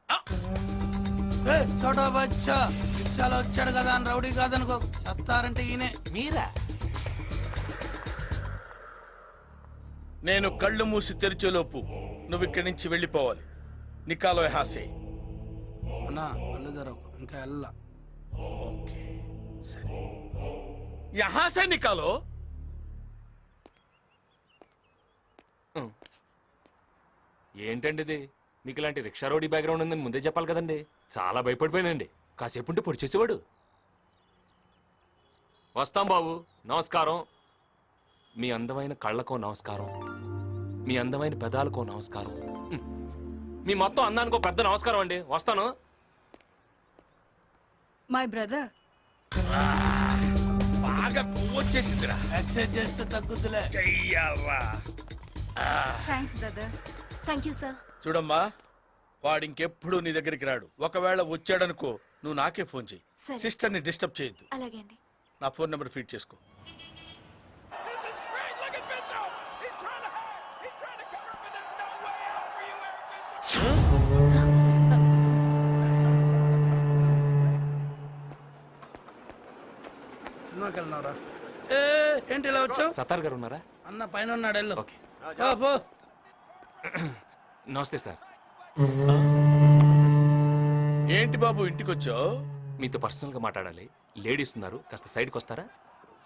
చోటా బచ్చా, రిక్షాలో వచ్చాడు కదా అని రౌడీ కాదనుకో. సత్తారంటే ఈయనే. మీరా? నేను కళ్ళు మూసి తెరిచేలోపు నువ్వు ఇక్కడి నుంచి వెళ్ళిపోవాలి. నికాలో హాసే. అన్నా కళ్ళు తెరవకు, ఇంకా వెళ్ళా. ఓకే సరే, యహాసే నికాలో. ఏంటండి ఇది? మీకు ఇలాంటి రిక్షా రోడీ బ్యాక్గ్రౌండ్ ఉందని ముందే చెప్పాలి కదండి. చాలా భయపడిపోయానండి. కాసేపు ఉంటే పొడి చేసేవాడు. వస్తాం బాబు, నమస్కారం. మీ అందమైన కళ్ళకో నమస్కారం, మీ అందమైన పెదాలకో నమస్కారం, మీ మొత్తం అందానికో పెద్ద నమస్కారం అండి. వస్తాను. My brother. బాగా వచ్చేసిందిరా. ఎక్సర్సైజ్ చేస్తే తగ్గుతులే. Thanks brother. Thank you sir. చూడమ్మా, వాడు ఇంకెప్పుడు నీ దగ్గరికి రాడు. ఒకవేళ వచ్చాడనుకో, నువ్వు నాకే ఫోన్ చెయ్యి. సరే. సిస్టర్ ని డిస్టర్బ్ చేయొద్దు. అలాగే అండి. నా ఫోన్ నెంబర్ ఫీడ్ చేసుకో. సినిమాకి వెళ్ళినవరా? ఏంటి ఇలా వచ్చావు? సత్తార్ గారు ఉన్నారా? అన్న పైన ఉన్నాడు, వెళ్ళు. ఓకే. పో. నమస్తే సార్. ఏంటి బాబు ఇంటికి వచ్చావు? మీతో పర్సనల్ గా మాట్లాడాలి. లేడీస్ ఉన్నారు, కాస్త సైడ్కి వస్తారా?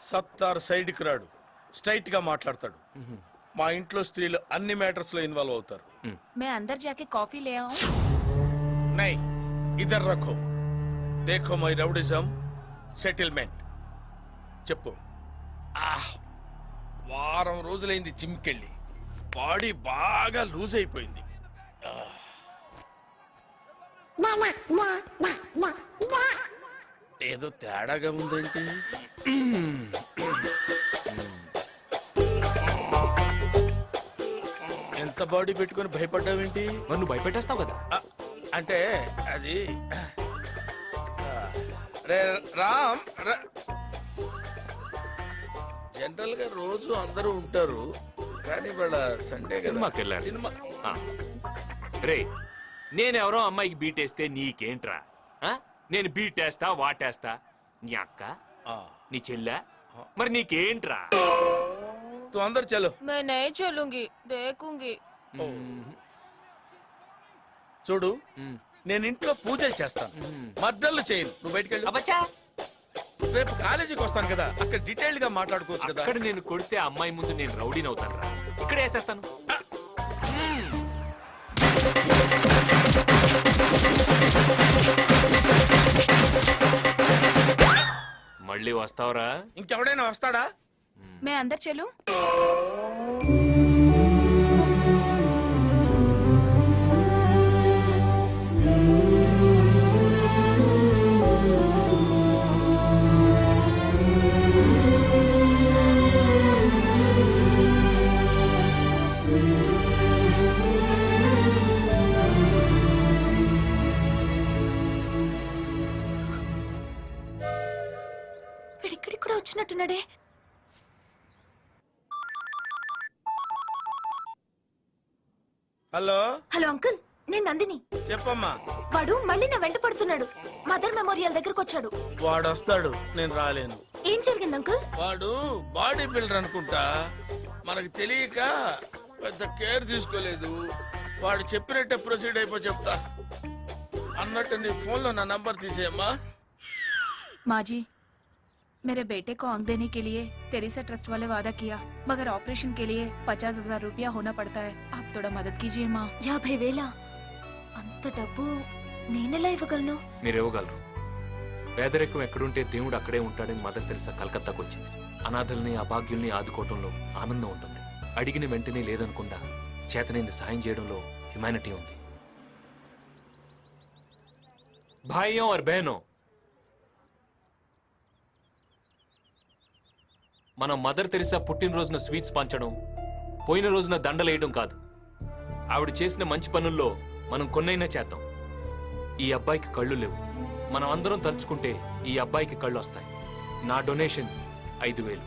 సత్తార్ సైడ్కి రాడు, స్ట్రైట్ గా మాట్లాడతాడు. మా ఇంట్లో స్త్రీలు అన్ని మ్యాటర్స్ లో ఇన్వాల్వ్ అవుతారు. मैं अंदर जाके कॉफी ले आऊं? నై, ఇదర్ రఖో. దేఖో మై రౌడిజం సెటిల్మెంట్. చెప్పు. వారం రోజులైంది జిమ్కెళ్ళి, బాడీ బాగా లూజ్ అయిపోయింది. ఏదో తేడాగా ఉందేంటి? ఎంత బాడీ పెట్టుకొని భయపడ్డావేంటి? నువ్వు భయపెట్టేస్తావు కదా. అంటే అది రామ్, జనరల్ గా రోజు అందరూ ఉంటారు, కానీ ఇవాళ సండే సినిమాకి వెళ్ళాడు. సినిమా. రే, నేనెవరో అమ్మాయికి బీటేస్తే నీకేంట్రా? నేను బీటేస్తా వాటేస్తా. నీ అక్క, నీ చెల్లె, మరి నీకేంట్రా? तू अंदर चलो. मैं नहीं चलूंगी, देखूंगी. చూడు నేను ఇంట్లో పూజలు చేస్తాను, మర్డర్లు చేయను. నువ్వు బయటికి వెళ్ళు. రేపు కాలేజీకి వస్తాను కదా, అక్కడ డీటెయిల్ గా మాట్లాడుకోవచ్చు కదా. అక్కడ నేను కొడితే ఆ అమ్మాయి ముందు నేను రౌడీని అవుతాను రా. ఇక్కడ వేసేస్తాను. మళ్ళీ వస్తావురా? ఇంకెవడైనా వస్తాడా? मैं अंदर चलूं? వీడిక్కడికి కూడా వచ్చినట్టున్నాడే. హలో హలో అంకుల్, నేను నందిని. చెప్పమ్మా. వాడు మళ్ళీ నా వెంట పడుతున్నాడు. మదర్ మెమోరియల్ దగ్గరకు వచ్చాడు. వాడు వస్తాడు, నేను రాలేను. ఏం జరిగింది అంకుల్? వాడు బాడీ బిల్డర్ అనుకుంటా, మనకు తెలియక పెద్ద కేర్ తీసుకోలేదు. వాడు చెప్పినట్టే ప్రొసీడ్ అయిపో చెప్తా. అన్నట్టు నీ ఫోన్లో నా నంబర్ తీసేయమ్మా. माँ जी, मेरे बेटे को आंख देने के लिए तेरेसा ट्रस्ट वाले वादा किया, मगर ऑपरेशन के लिए 50,000 रुपया होना पड़ता है. आप थोड़ा मदद कीजिए माँ. 50,000? అంత డబ్బు నేనెలా ఇవ్వగలను? మీరు ఇవ్వగలరు. పేదరికం ఎక్కడుంటే దేవుడు అక్కడే ఉంటాడని మదర్ తెరిసా కలకత్తాకు వచ్చింది. అనాథల్ని అభాగ్యుల్ని ఆదుకోవటంలో ఆనందం ఉంటుంది. అడిగిన వెంటనే లేదనకుండా చేతనైంది సాయం చేయడంలో హ్యుమానిటీ ఉంది. భాయ్యం और బహనో, మనం మదర్ తెరిసా పుట్టినరోజున స్వీట్స్ పంచడం, పోయిన రోజున దండలేయడం కాదు. ఆవిడ చేసిన మంచి పనుల్లో మనం కొన్నైనా చేద్దాం. ఈ అబ్బాయికి కళ్ళు లేవు, మనం అందరం తలుచుకుంటే ఈ అబ్బాయికి కళ్ళు వస్తాయి. నా డొనేషన్ 5,000.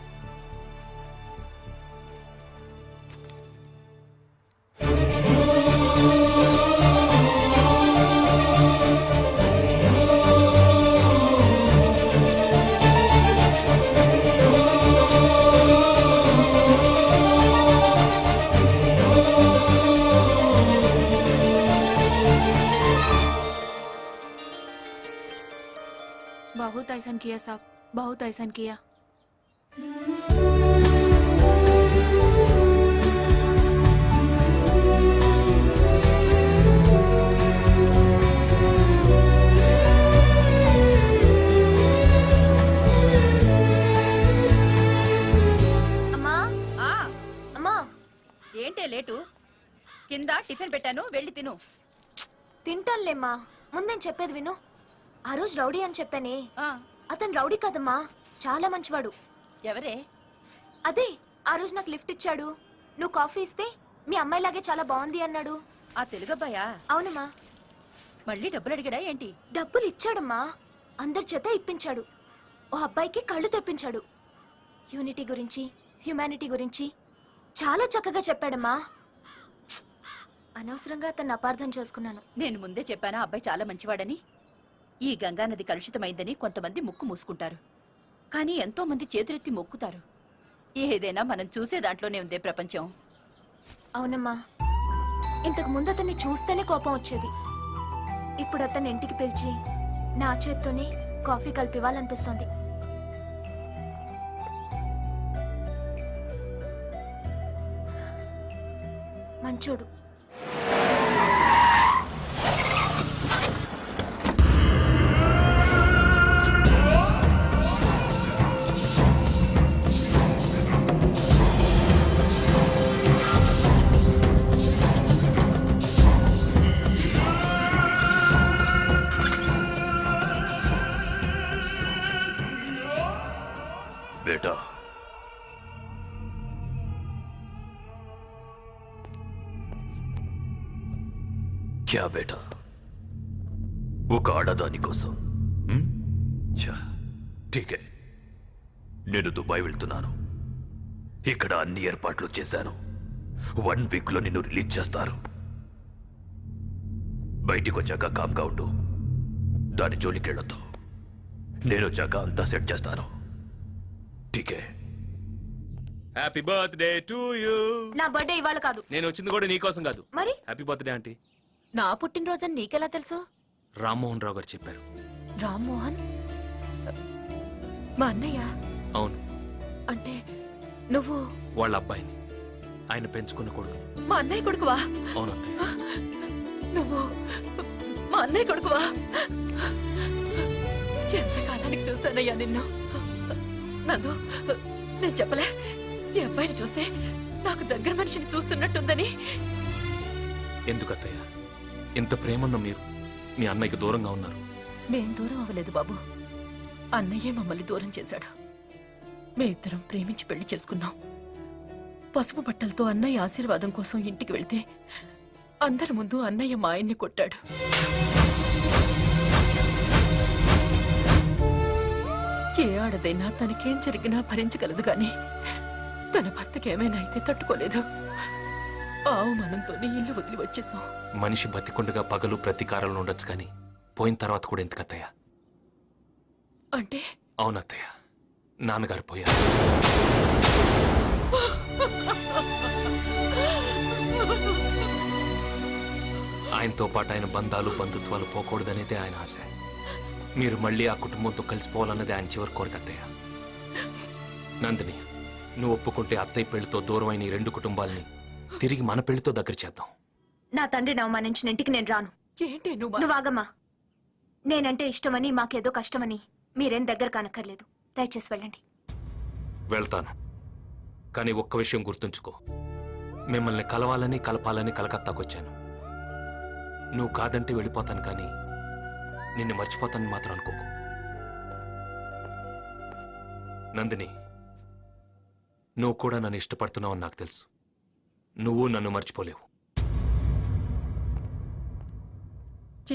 बहुत ऐसा किया साहब, बहुत ऐसा किया. అమ్మా, అమ్మా, ఏంటే లేటు? కింద టిఫిన్ పెట్టాను, వెళ్ళి తిను. తింటానులేమ్మా. ముందేం చెప్పేది విను. ఆ రోజు రౌడీ అని చెప్పానే, అతను రౌడీ కదమ్మా, చాలా మంచివాడు. ఎవరే? అదే ఆ రోజు నాకు లిఫ్ట్ ఇచ్చాడు. నువ్వు కాఫీ ఇస్తే మీ అమ్మాయిలాగే చాలా బాగుంది అన్నాడు. ఆ తెలుగబ్బాయా? అవునమ్మా. మళ్ళీ డబ్బులు అడిగాడా ఏంటి? డబ్బులు ఇచ్చాడమ్మా, అందరి చేత ఇప్పించాడు. ఓ అబ్బాయికి కళ్ళు తెప్పించాడు. యూనిటీ గురించి, హ్యుమానిటీ గురించి చాలా చక్కగా చెప్పాడమ్మా. అనవసరంగా అతన్ని అపార్థం చేసుకున్నాను. నేను ముందే చెప్పానా అబ్బాయి చాలా మంచివాడని. ఈ గంగానది కలుషితమైందని కొంతమంది ముక్కు మూసుకుంటారు, కానీ ఎంతో మంది చేతులెత్తి మొక్కుతారు. ఏదైనా మనం చూసే దాంట్లోనే ఉందే ప్రపంచం. అవునమ్మా, ఇంతకు ముందు అతన్ని చూస్తేనే కోపం వచ్చేది. ఇప్పుడు అతన్ని ఇంటికి పిలిచి నా చేత్తోనే కాఫీ కలిపివ్వాలనిపిస్తోంది. మంచోడు. बेटा, क्या बेटा? ఒక ఆడదాని కోసం. ఠీకే, నేను దుబాయ్ వెళ్తున్నాను. ఇక్కడ అన్ని ఏర్పాట్లు చేశాను. 1 వీక్లో నిన్ను రిలీజ్ చేస్తారు. బయటికి వచ్చాక కామ్గా ఉండు, దాని జోలికి వెళ్ళొద్దు. నేను వచ్చాక అంతా సెట్ చేస్తాను. ఠీకే. Happy birthday to you. నా బర్త్డే ఇవాళ కాదు. నేను వచ్చింది కూడా నీకోసం కాదు. మరి హ్యాపీ బర్త్డే ఆంటీ. నా పుట్టినరోజని నీకెలా తెలుసు? రామ్మోహన్ రావు గారు చెప్పారు. రామ్మోహన్ మా అన్నయ్య? అవును, అంటే నువ్వు వాళ్ళ అబ్బాయిని, ఆయన పెంచుకున్న కొడుకు. మా అన్నయ్య కొడుకువా? అవును, నువ్వు మా అన్నయ్య కొడుకువా? ఎంతకాలానికి చూశానయ్యా నిన్ను. నందు, నేను చెప్పలే ఈ అబ్బాయిని చూస్తే నాకు దగ్గర మనిషిని చూస్తున్నట్టుందని. ఎందుకు అత్తయ్య ఇంత ప్రేమన్న మీరు మీ అన్నయ్యకి దూరంగా ఉన్నారు? మేం దూరం అవ్వలేదు బాబు, అన్నయ్యే మమ్మల్ని దూరం చేశాడు. మేమిద్దరం ప్రేమించి పెళ్లి చేసుకున్నాం. పసుపు బట్టలతో అన్నయ్య ఆశీర్వాదం కోసం ఇంటికి వెళ్తే అందరి ముందు అన్నయ్య మా ఆయన్ని కొట్టాడు. ఏ ఆడదైనా తనకేం జరిగినా భరించగలదు గాని తన భర్తకి ఏమైనా అయితే తట్టుకోలేదు. ఆ అవమానంతోనే ఇల్లు వదిలి వచ్చేసాం. మనిషి బతికుండగా పగలు ప్రతీకారాలు ఉండొచ్చు కానీ పోయిన తర్వాత కూడా ఎందుకు అత్తయ్య? అంటే? అవునత్తయ్య, నాన్నగారు పోయారు. ఆయనతో పాటు ఆయన బంధాలు బంధుత్వాలు పోకూడదనేదే ఆయన ఆశ. మీరు మళ్ళీ ఆ కుటుంబంతో కలిసిపోవాలన్నది ఆయన చివరి కోరిక అత్తయ్య. నందిని, నువ్వు ఒప్పుకుంటే అత్తయ్య పెళ్లితో దూరమైన ఈ రెండు కుటుంబాలని తిరిగి మన పెళ్లితో దగ్గర చేద్దాం. నా తండ్రిని అవమానించిన ఇంటికి నేను రాను. ఏంటి నువ్వు? నువ్వు ఆగమ్మా. నేనంటే ఇష్టమని మాకేదో కష్టమని మీరేం దగ్గర కానక్కర్లేదు. దయచేసి వెళ్ళండి. వెళ్తాను, కానీ ఒక్క విషయం గుర్తుంచుకో. మిమ్మల్ని కలవాలని కలపాలని కలకత్తాకొచ్చాను. నువ్వు కాదంటే వెళ్ళిపోతాను, కానీ నిన్ను మర్చిపోతానని మాత్రం అనుకోకు. నందిని, నువ్వు కూడా నన్ను ఇష్టపడుతున్నావని నాకు తెలుసు. నువ్వు నన్ను మర్చిపోలేవు.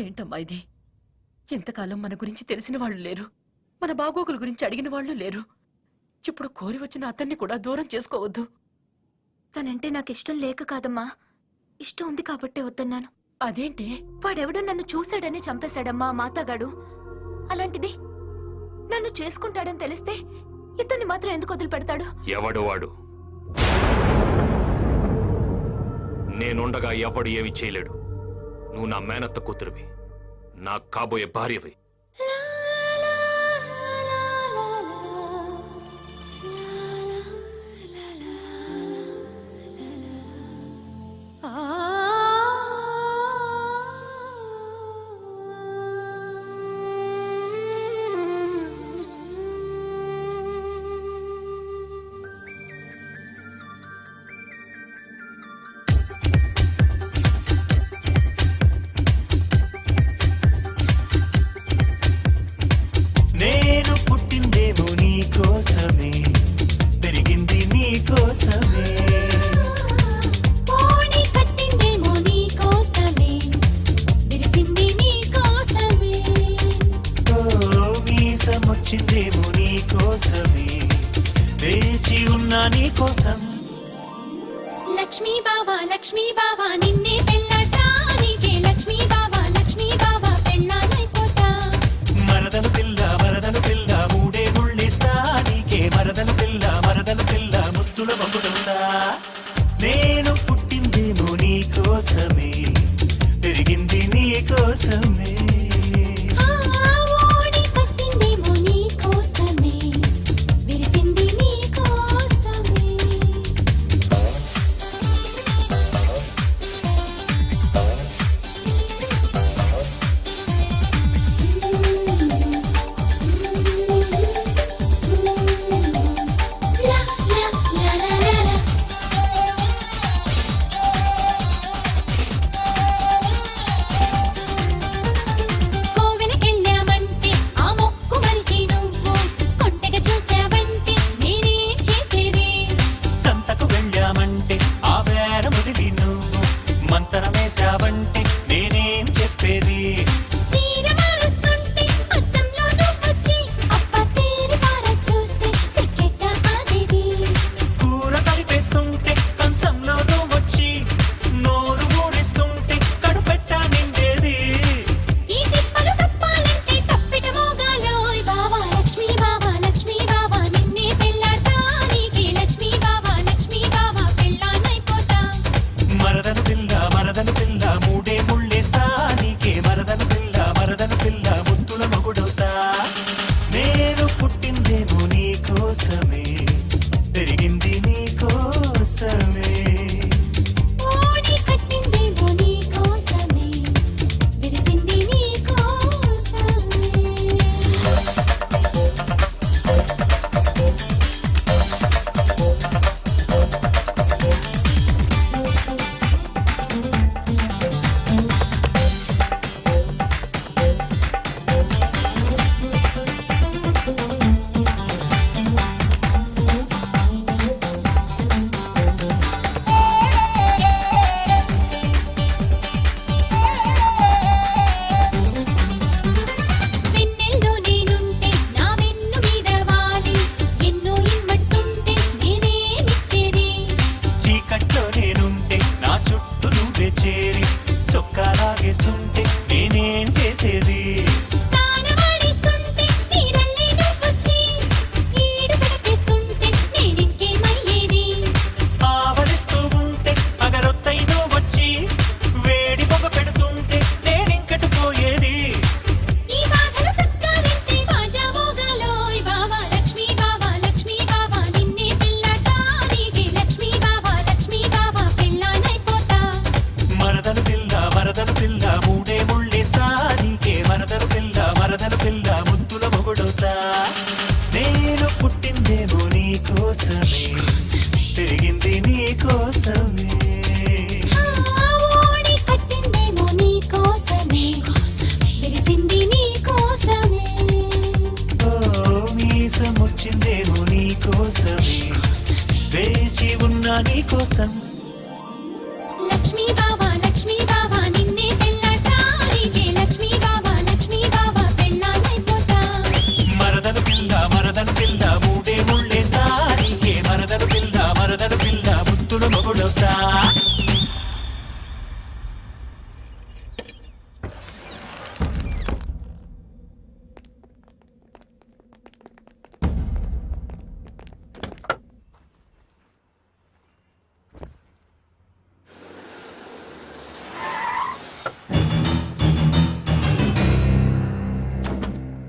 ఏంటమ్మా ఇది? ఇంతకాలం మన గురించి తెలిసిన వాళ్ళు లేరు, మన బాగోగుల గురించి అడిగిన వాళ్ళు లేరు. ఇప్పుడు కోరి వచ్చిన అతన్ని కూడా దూరం చేసుకోవద్దు. తనంటే నాకు ఇష్టం లేక కాదమ్మా, ఇష్టం ఉంది కాబట్టే వద్దన్నాను. అదేంటి? వాడెవడో నన్ను చూశాడని చంపేశాడమ్మా మాతగాడు. అలాంటిది నన్ను చేసుకుంటాడని తెలిస్తే ఇతన్ని మాత్రం ఎందుకు వదిలిపెడతాడు? ఎవడు వాడు? నేనుండగా ఎవడు ఏమి చేయలేడు. నువ్వు నా మేనత్త కూతురువి, నా కాబోయే భార్యవి. నేను పుట్టిందేమో నీ కోసమే, పెరిగింది నీ కోసమే. ఓడి కట్టిందేమో నీ కోసమే, విరిసింది నీ కోసమే. ఓ మీసమొచ్చిందేమో నీ కోసమే, వేచి ఉన్నా నీ కోసం. లక్ష్మీ బావా నిన్నే పెళ్ళటానికే, లక్ష్మీ బావా పెళ్ళానైపోతా. మరదలు పిల్ల మూడే ముళ్ళిస్తా నీకే. మరదలు పిల్ల ముద్దుల పంపుతుందా. నేను పుట్టిందేమో నీ కోసమే, పెరిగింది నీ కోసమే. ఓడి కట్టిందేమో నీ కోసమే, విరిసింది నీ కోసమే. లా లా లా లా లా లా. కోవెలకెళ్ళామంటే ఆ మొక్కు మరిచి నువ్వు కొంటెగా చూసావంటే నేనేం చేసేది? సంతకు వెళ్ళామంటే ఆ వేరముదిలి నువ్వు మంతరమేశావంటే నేనేం చెప్పేది? చీర మారుస్తుంటే అద్దంలో నువ్వొచ్చి అప్ప తేరి పార చూస్తే సిక్కెట్ట ఆగేది. కూర కలిపేస్తుంటే కంచంలో నువ్వొచ్చి నోరు ఊరిస్తుంటే కడుపెట్టా నిండేది. ఈ తిప్పలు తప్పాలంటే తప్పిట మోగాలోయ్ బావా. లక్ష్మీ బావా నిన్నే పెళ్ళాడటానికి, లక్ష్మీ బావా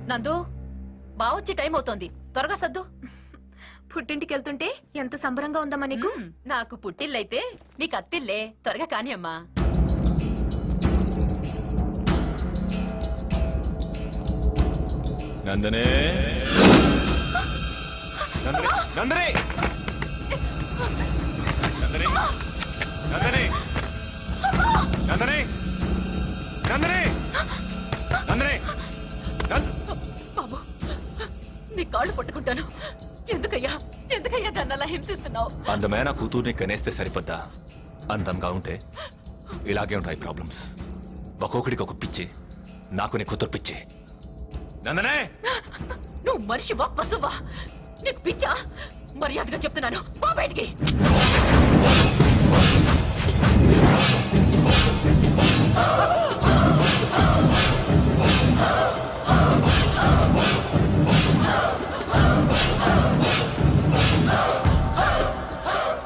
నందు బావొచ్చే టైం అవుతోంది, త్వరగా సర్దు. పుట్టింటికి వెళ్తుంటే ఎంత సంబరంగా ఉందమ్మా నీకు. నాకు పుట్టిల్లైతే నీకు అత్తిల్లే, త్వరగా కాని అమ్మా. నందనే నందనే నందనే నందనే నందనే నందనే నందనే నందనే బాబు నీ కాళ్ళు పట్టుకుంటాను. ఎందుకయ్యా ఎందుకయ్యా దాన్ని అలా హింసిస్తున్నావు? అందమైన కూతుర్ని కనేస్తే సరిపోద్దా? అందంగా ఉంటే ఇలాగే ఉంటాయి ప్రాబ్లమ్స్. ఒక్కొక్కడికి ఒక పిచ్చి, నాకు నీ కూతురు పిచ్చి. నందనే నువ్వు మనిషివా పశువా? నీకు పిచ్చా? మర్యాదగా చెప్తున్నాను, పో బయటికి.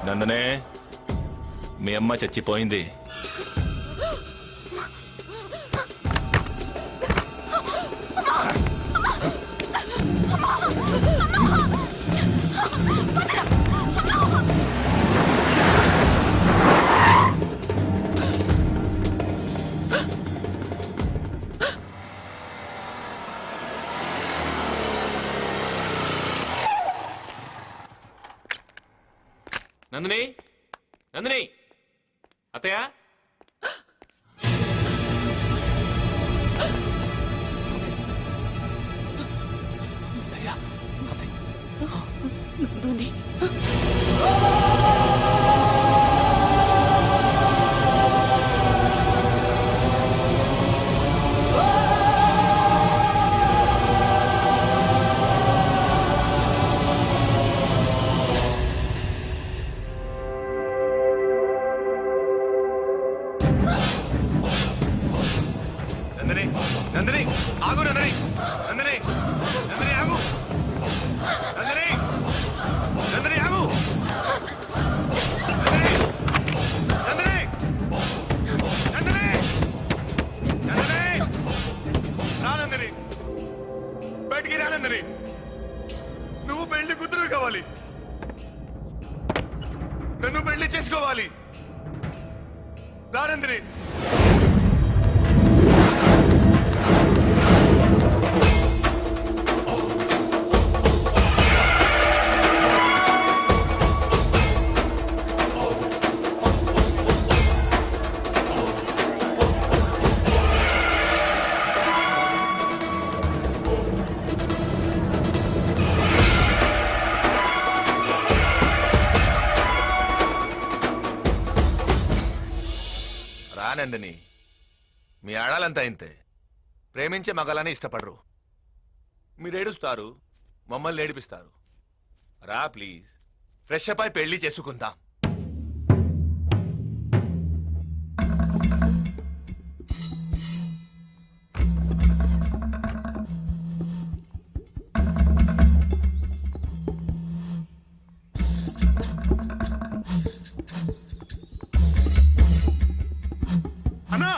నందనే మీ అమ్మ చచ్చిపోయింది. నందిని నందిని అత్తయ్య నందుని నందనే నందనే ఆగు. నందనే నందనే నందనే ఆగు. నందనే నందనే ఆగు. నందనే నందనే నందనే నందనే రా. నందనే బయటికి రా. నందనే నువ్వు పెళ్లి కూతురు కావాలి, నన్ను పెళ్లి చేసుకోవాలి. రా నందనే. రానందని మీ ఆడాలంతా ఇంతే. ప్రేమించే మగాలని ఇష్టపడరు. మీరు ఏడుస్తారు, మమ్మల్ని ఏడిపిస్తారు. రా ప్లీజ్, ఫ్రెష్ అప్ అయి పెళ్లి చేసుకుందాం. అన్నా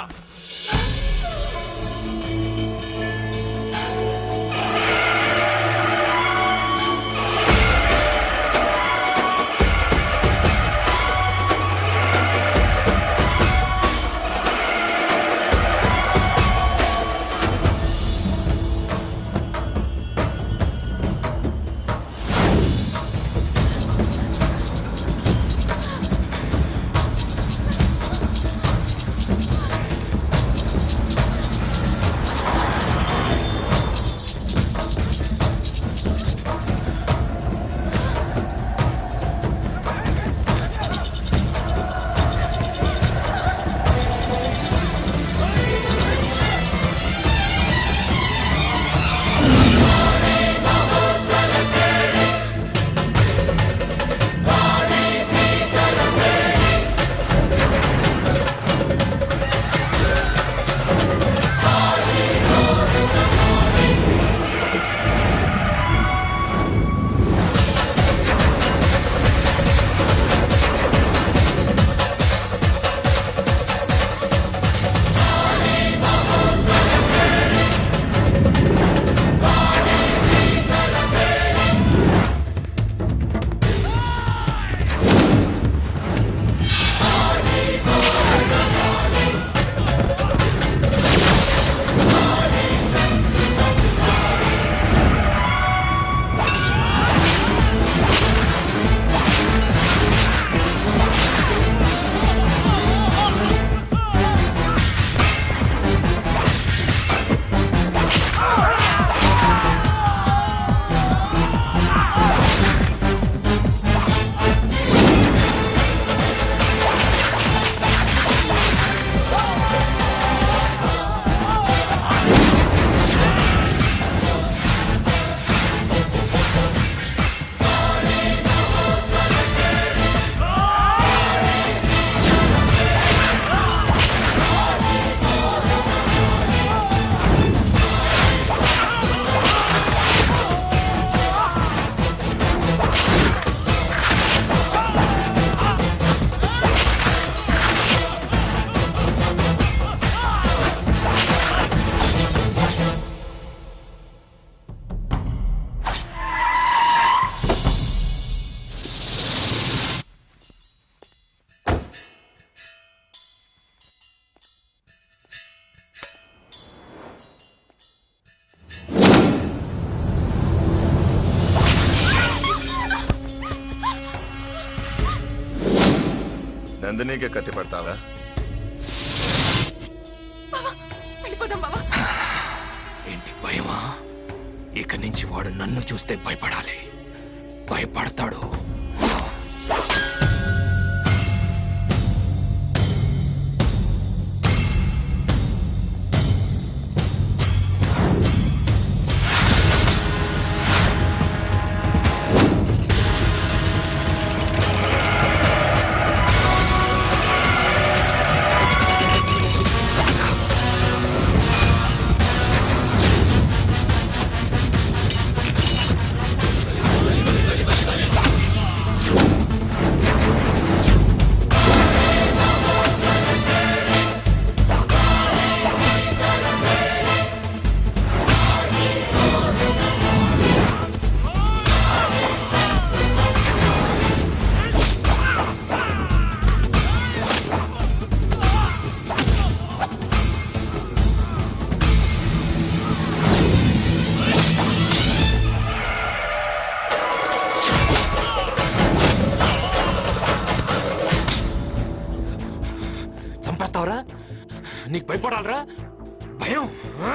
నందినికే కత్తి పడతావా? వెళ్ళిపోదాం బావా. ఏంటి భయమా? ఇక నుంచి వాడు నన్ను చూస్తే భయపడాలి. భయపడతాడు. చంపేస్తావరా? నీకు భయపడాలరా? భయం ఆ?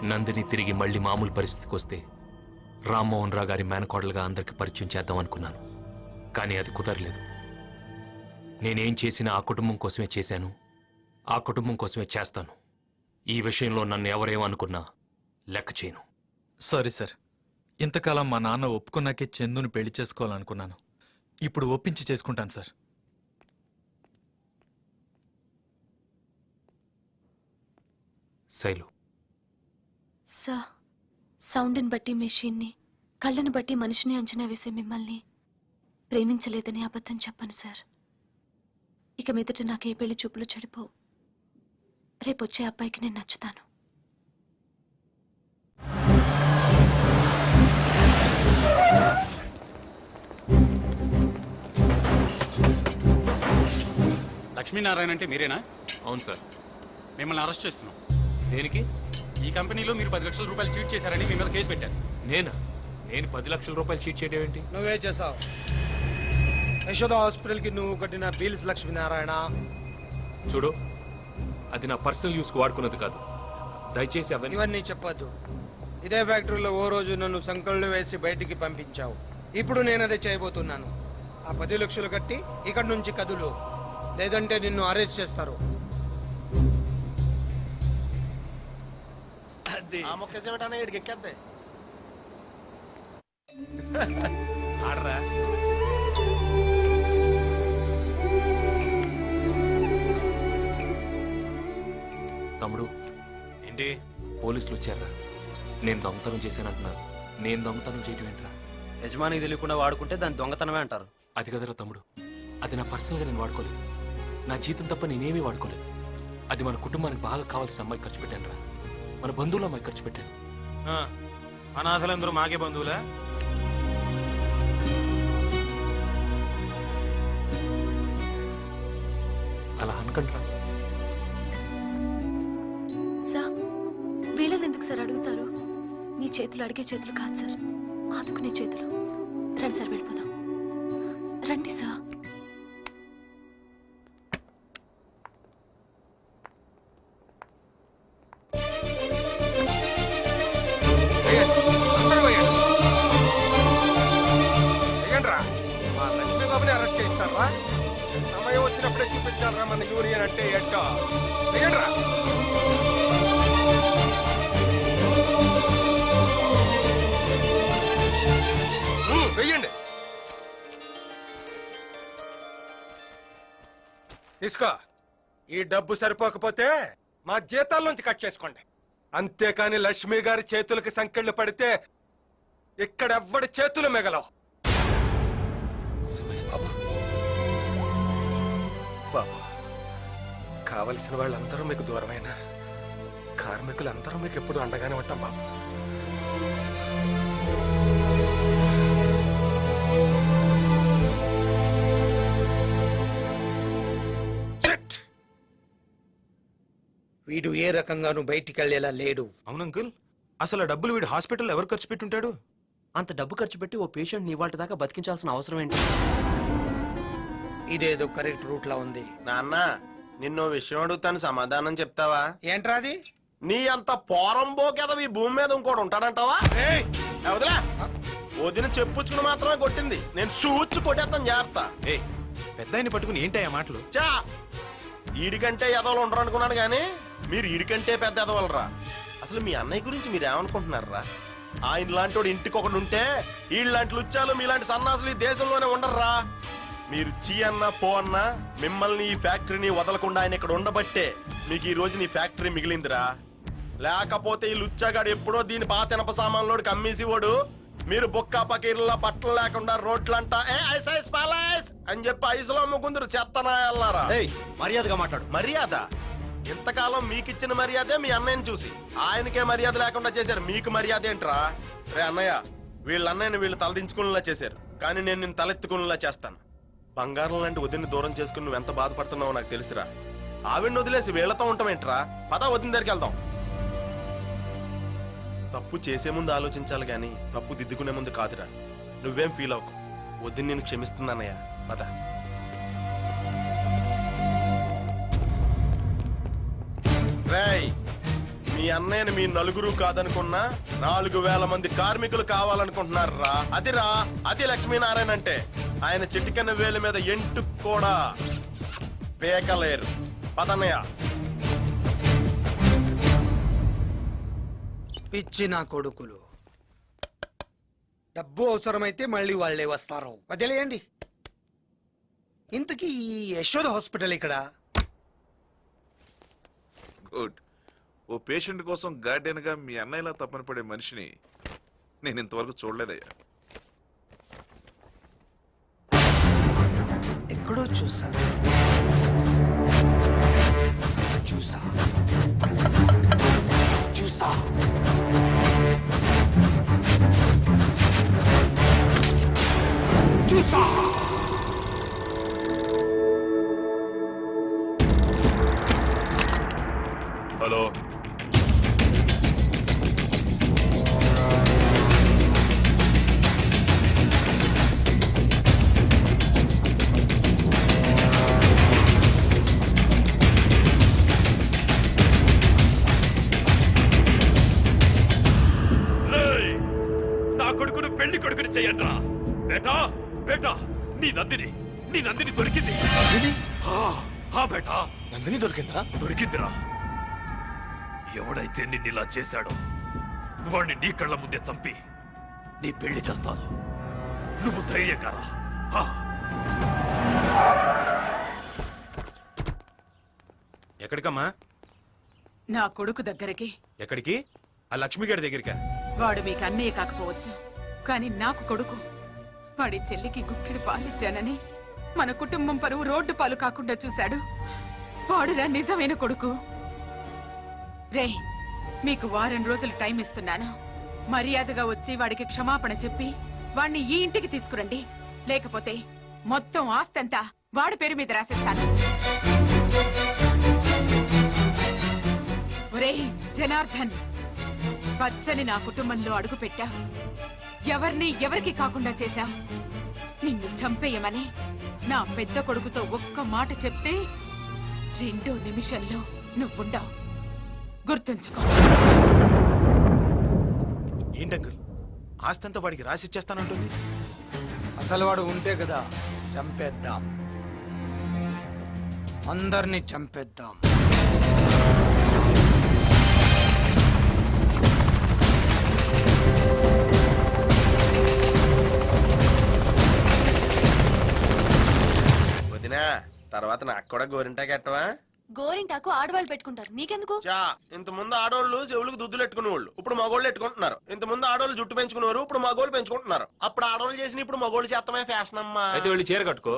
నందిని తిరిగి మళ్ళీ మామూలు పరిస్థితికి వస్తే రామ్మోహన్ రావు గారి మేనకోడలుగా అందరికి పరిచయం చేద్దాం అనుకున్నాను. కానీ అది కుదరలేదు. నేనేం చేసినా ఆ కుటుంబం కోసమే చేశాను, ఆ కుటుంబం కోసమే చేస్తాను. ఈ విషయంలో నన్ను ఎవరేమనుకున్నా లెక్క చేయను. సారీ సార్, ఇంతకాలం మా నాన్న ఒప్పుకున్నాకే చందుని పెళ్లి చేసుకోవాలనుకున్నాను. ఇప్పుడు ఒప్పించి చేసుకుంటాను సార్. శైలు, సార్, సౌండ్ని బట్టి మెషిన్ని, కళ్ళను బట్టి మనిషిని అంచనా వేసే మిమ్మల్ని ప్రేమించలేదని అబద్ధం చెప్పను సార్. ఇక మీదట నాకే పెళ్లి చూపులు చెడిపోవు. రేపొచ్చే అబ్బాయికి నేను నచ్చుతాను. లక్ష్మీనారాయణ అంటే మీరేనా? అవును సార్. మిమ్మల్ని అరెస్ట్ చేస్తున్నాం. దేనికి? ఈ కంపెనీలో మీరు 10 లక్షల రూపాయలు చీట్ చేశారని మీ మీద కేసు పెట్టారు. నేను 10 లక్షల రూపాయలు చీట్ చేయడం ఏంటి? నువ్వే చేసావు. యశోద హాస్పిటల్కి నువ్వు కట్టిన బిల్స్ లక్ష్మీనారాయణ. చూడు, అది నా పర్సనల్ యూస్కి వాడుకున్నది కాదు. దయచేసి ఇవన్నీ చెప్పొద్దు. ఇదే ఫ్యాక్టరీలో ఓ రోజు నన్ను సంకళ్ళు వేసి బయటికి పంపించావు. ఇప్పుడు నేను అదే చేయబోతున్నాను. ఆ 10 లక్షలు కట్టి ఇక్కడి నుంచి కదులు, లేదంటే నిన్ను అరెస్ట్ చేస్తారు. ఆ మొక్కేసేవటానే ఇక్కడికి ఎక్కేద్దే ఆడరా. తమ్ముడు, ఏంటి పోలీసులు వచ్చారా? నేను దొంగతనం చేశానంటున్నాను. నేను దొంగతనం చేయడం ఏంట్రా? యజమానికి తెలియకుండా వాడుకుంటే దాన్ని దొంగతనమే అంటారు. అది కదరా తమ్ముడు, అది నా పర్సనల్గా నేను వాడుకోలేదు. నా జీతం తప్ప నేనేమీ వాడుకోలేదు. అది మన కుటుంబానికి బాగా కావాల్సిన అమ్మాయి ఖర్చు పెట్టాను రా. మన బంధువుల అమ్మాయి ఖర్చు పెట్టాను. అనాథలందరూ మాకే బంధువులా? అలా అనకండ్రా. సార్, వీళ్ళని ఎందుకు సార్ అడుగుతారు? మీ చేతులు అడిగే చేతులు కాదు సార్, ఆదుకునే చేతులు. రండి సార్, వెళ్ళిపోదాం. రండి సార్. మన యూనియన్ అంటే ఎట్టో దిగండ్రా. వెయ్యండి. తీసుకో. ఈ డబ్బు సరిపోకపోతే మా జీతాల నుంచి కట్ చేసుకోండి. అంతేకాని లక్ష్మి గారి చేతులకి సంకెళ్ళు పడితే ఇక్కడెవ్వడి చేతులు మిగలవు. బాబు, కావలసిన వాళ్ళందరూ మీకు దూరమైన కార్మికులందరూ మీకు ఎప్పుడు అండగానే ఉంటాం బాబు. వీడు ఏ రకంగానూ బయటికి వెళ్ళేలా లేడు. అవును అంకుల్, అసలు ఆ డబ్బులు వీడు హాస్పిటల్ ఎవరు ఖర్చు పెట్టుంటాడు? అంత డబ్బు ఖర్చు పెట్టి ఓ పేషెంట్ ఇవాళ దాకా బతికించాల్సిన అవసరం ఏంటి? ఇదేదో కరెక్ట్ రూట్ లా ఉంది. నాన్న, నిన్నో విషయం అడుగుతాను, సమాధానం చెప్తావా? ఏంట్రా అది? నీ అంత పోరంబోకేదవి ఈ భూమి మీద ఇంకోటి ఉంటాడంటావా? వదిలే. వదిన చెప్పుచ్చుకుని మాత్రమే కొట్టింది, నేను షూచ్చు కొట్టేస్తాను జాగ్రత్త. పెద్దాయని పట్టుకుని ఏంటయ్యా మాటలు? చా, ఈడికంటే ఎదవలు ఉండరు అనుకున్నాను కానీ మీరు ఈడికంటే పెద్ద ఎదవలరా. అసలు మీ అన్నయ్య గురించి మీరు ఏమనుకుంటున్నారా? ఆయన లాంటి వాడు ఇంటికి ఒకడు ఉంటే వీళ్ళలాంటి లుచ్చాలు మీలాంటి సన్నాసులు ఈ దేశంలోనే ఉండర్రా. మీరు చీ అన్నా పో అన్నా మిమ్మల్ని ఈ ఫ్యాక్టరీని వదలకుండా ఆయన ఇక్కడ ఉండబట్టే మీకు ఈ రోజు నీ ఫ్యాక్టరీ మిగిలిందిరా. లేకపోతే ఈ లుచ్చాగాడు ఎప్పుడో దీని పాత ఇనప సామాన్లోడికి అమ్మేసేవాడు. మీరు బొక్క పకీర్లా బట్టలు లేకుండా రోడ్లంట అని చెప్పి ఐసులో ముకుందరు చెత్తనాయల్లారా. మర్యాదగా మాట్లాడు. మర్యాద? ఇంతకాలం మీకిచ్చిన మర్యాదే మీ అన్నయ్యని చూసి ఆయనకే మర్యాద లేకుండా చేశారు. మీకు మర్యాద ఏంట్రా? రే అన్నయ్య, వీళ్ళ అన్నయ్యని వీళ్ళు తలదించుకునేలా చేశారు, కానీ నేను నిన్ను తలెత్తుకునేలా చేస్తాను. బంగారం లాంటి వదిన్ని దూరం చేసుకుని నువ్వు ఎంత బాధపడుతున్నావో నాకు తెలుసురా. ఆవిడ్ని వదిలేసి వీళ్లతో ఉంటామేంట్రా? పద, వదిన దగ్గరికి వెళ్దాం. తప్పు చేసే ముందు ఆలోచించాలి గాని తప్పు దిద్దుకునే ముందు కాదురా. నువ్వేం ఫీల్ అవ్వకు, వద్దని నేను క్షమిస్తున్నానయ్య. పద. రేయ్, మీ అన్నయ్యని మీ నలుగురు కాదనుకున్నా 4,000 మంది కార్మికులు కావాలనుకుంటున్నారా? అదిరా, అది లక్ష్మీనారాయణ అంటే. ఆయన చిటికెన వేలు మీద ఎంటు కూడా పేకలేరు. పదన్నయ్య. పిచ్చి నా కొడుకులు. డబ్బు అవసరమైతే మళ్ళీ వాళ్ళే వస్తారు, వదిలేయండి. ఇంతకీ ఈ యశోద హాస్పిటల్ ఇక్కడ? గుడ్. ఓ పేషెంట్ కోసం గార్డెన్ గా మీ అన్నయ్యలా తప్పని పడే మనిషిని నేను ఇంతవరకు చూడలేదయ్యా. ఎక్కడో చూసా చూసా చూసా చూసా. హలో, నా కొడుకును పెళ్లి కొడుకుని చెయ్యండ్రా. బేటా బేటా, నీ నందిని దొరికింది. బేటా, నందిని దొరికిందా? దొరికిందిరా. ఎవడైతే నిన్నిలా చేశాడో వాణ్ణి నీ కళ్ళ ముందే చంపి నీ పెళ్లి చేస్తాను. నువ్వు ధైర్యంగారా. ఎక్కడికమ్మా? నా కొడుకు దగ్గరికి. ఎక్కడికి? ఆ లక్ష్మిగారి దగ్గరికా? వాడు మీకు అన్నయ్య కాకపోవచ్చు, కానీ నాకు కొడుకు. వాడి చెల్లికి గుక్కిడి పాలిచ్చానని మన కుటుంబం పరువు రోడ్డు పాలు కాకుండా చూశాడు. వాడురా నిజమైన కొడుకు. రేయ్, మీకు వారం రోజులు టైం ఇస్తున్నాను. మర్యాదగా వచ్చి వాడికి క్షమాపణ చెప్పి వాణ్ణి ఈ ఇంటికి తీసుకురండి. లేకపోతే మొత్తం ఆస్తంతా వాడి పేరు మీద రాసేస్తాను. ఒరేయ్ జనార్దన్, పచ్చని నా కుటుంబంలో అడుగుపెట్టా. ఎవరికి కాకుండా చేశా. నిన్ను చంపేయమని నా పెద్ద కొడుకుతో ఒక్క మాట చెప్తే 2 నిమిషంలో నువ్వుండవు. గుర్తుంచుకో. ఏంటంకుల్, ఆస్తంతా వాడికి రాసిచ్చేస్తానంటుంది? అసలు వాడు ఉంటే కదా చంపేద్దాం. అందరినీ చంపేద్దాం. వదినా తర్వాత నాకు కూడా గోరింటాకి ఎట్టవా? గోరింటాకు ఆడవాళ్ళు పెట్టుకుంటారు, నీకెందుకు? చా ఇంత ముందు ఆడోళ్ళు చెవులకు దుద్దులు ఎట్టుకునేవాళ్ళు, ఇప్పుడు మగోళ్ళు ఎట్టుకుంటున్నారు. ఇంత ముందు ఆడోళ్ళు జుట్టు పెంచుకునేవారు, ఇప్పుడు మగోళ్ళు పెంచుకుంటున్నారు. అప్పుడు ఆడోళ్ళు చేసిన ఇప్పుడు మగోళ్ళు చేస్తమే ఫ్యాషన్ అమ్మా. అయితే వెళ్ళి చీర కట్టుకో.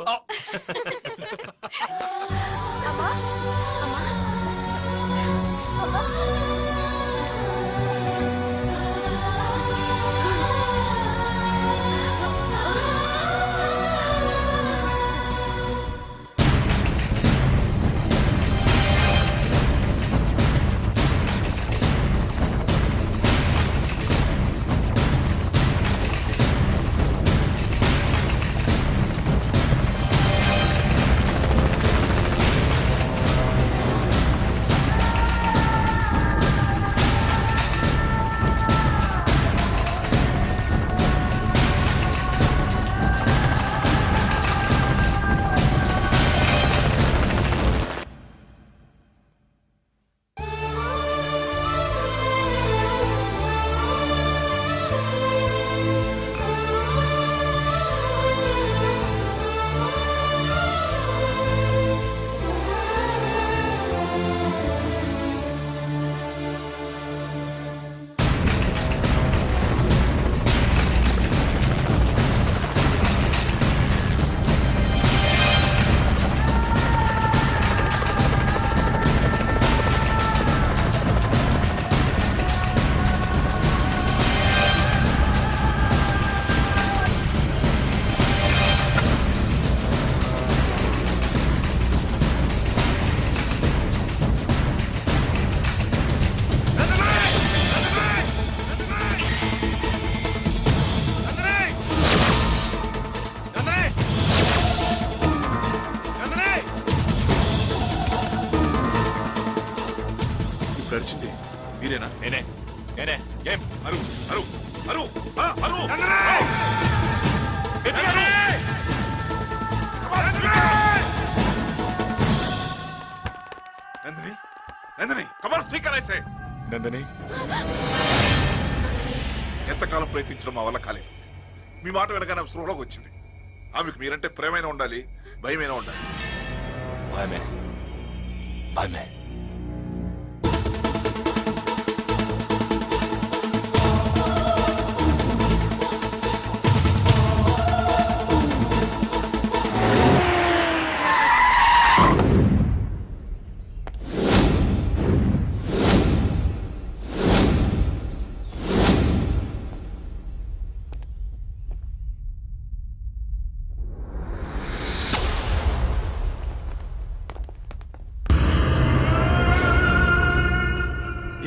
మీరేనా? నేనే నేనే. ఏం అరు అరు అరు అరు నందిని నందిని కమర్ స్పీకర్ అయితే నందిని ఎంతకాలం ప్రయత్నించడం మా వల్ల కాలేదు. మీ మాట వెనక స్పృహలోకి వచ్చింది. ఆమెకు మీరంటే ప్రేమైనా ఉండాలి, భయమైనా ఉండాలి. భయమే భయమే.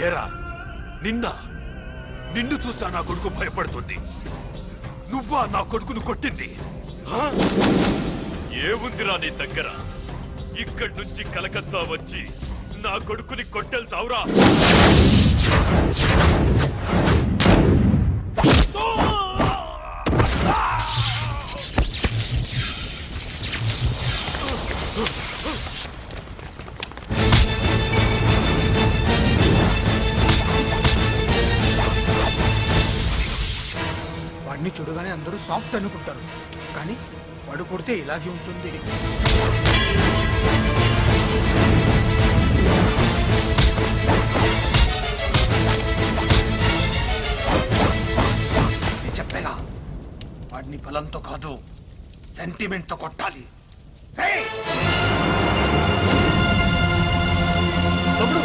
ఏరా నిన్ను చూసా నా కొడుకు భయపడుతుంది. నువ్వా నా కొడుకును కొట్టింది? ఏముందిరా నీ దగ్గర? ఇక్కడి నుంచి కలకత్తా వచ్చి నా కొడుకుని కొట్టెళ్తావురా? వాడిని చూడగానే అందరూ సాఫ్ట్ అనుకుంటారు, కానీ వాడు కొడితే ఇలాగే ఉంటుంది. నేను చెప్పేగా, వాడిని బలంతో కాదు సెంటిమెంట్తో కొట్టాలి. తమ్ముడు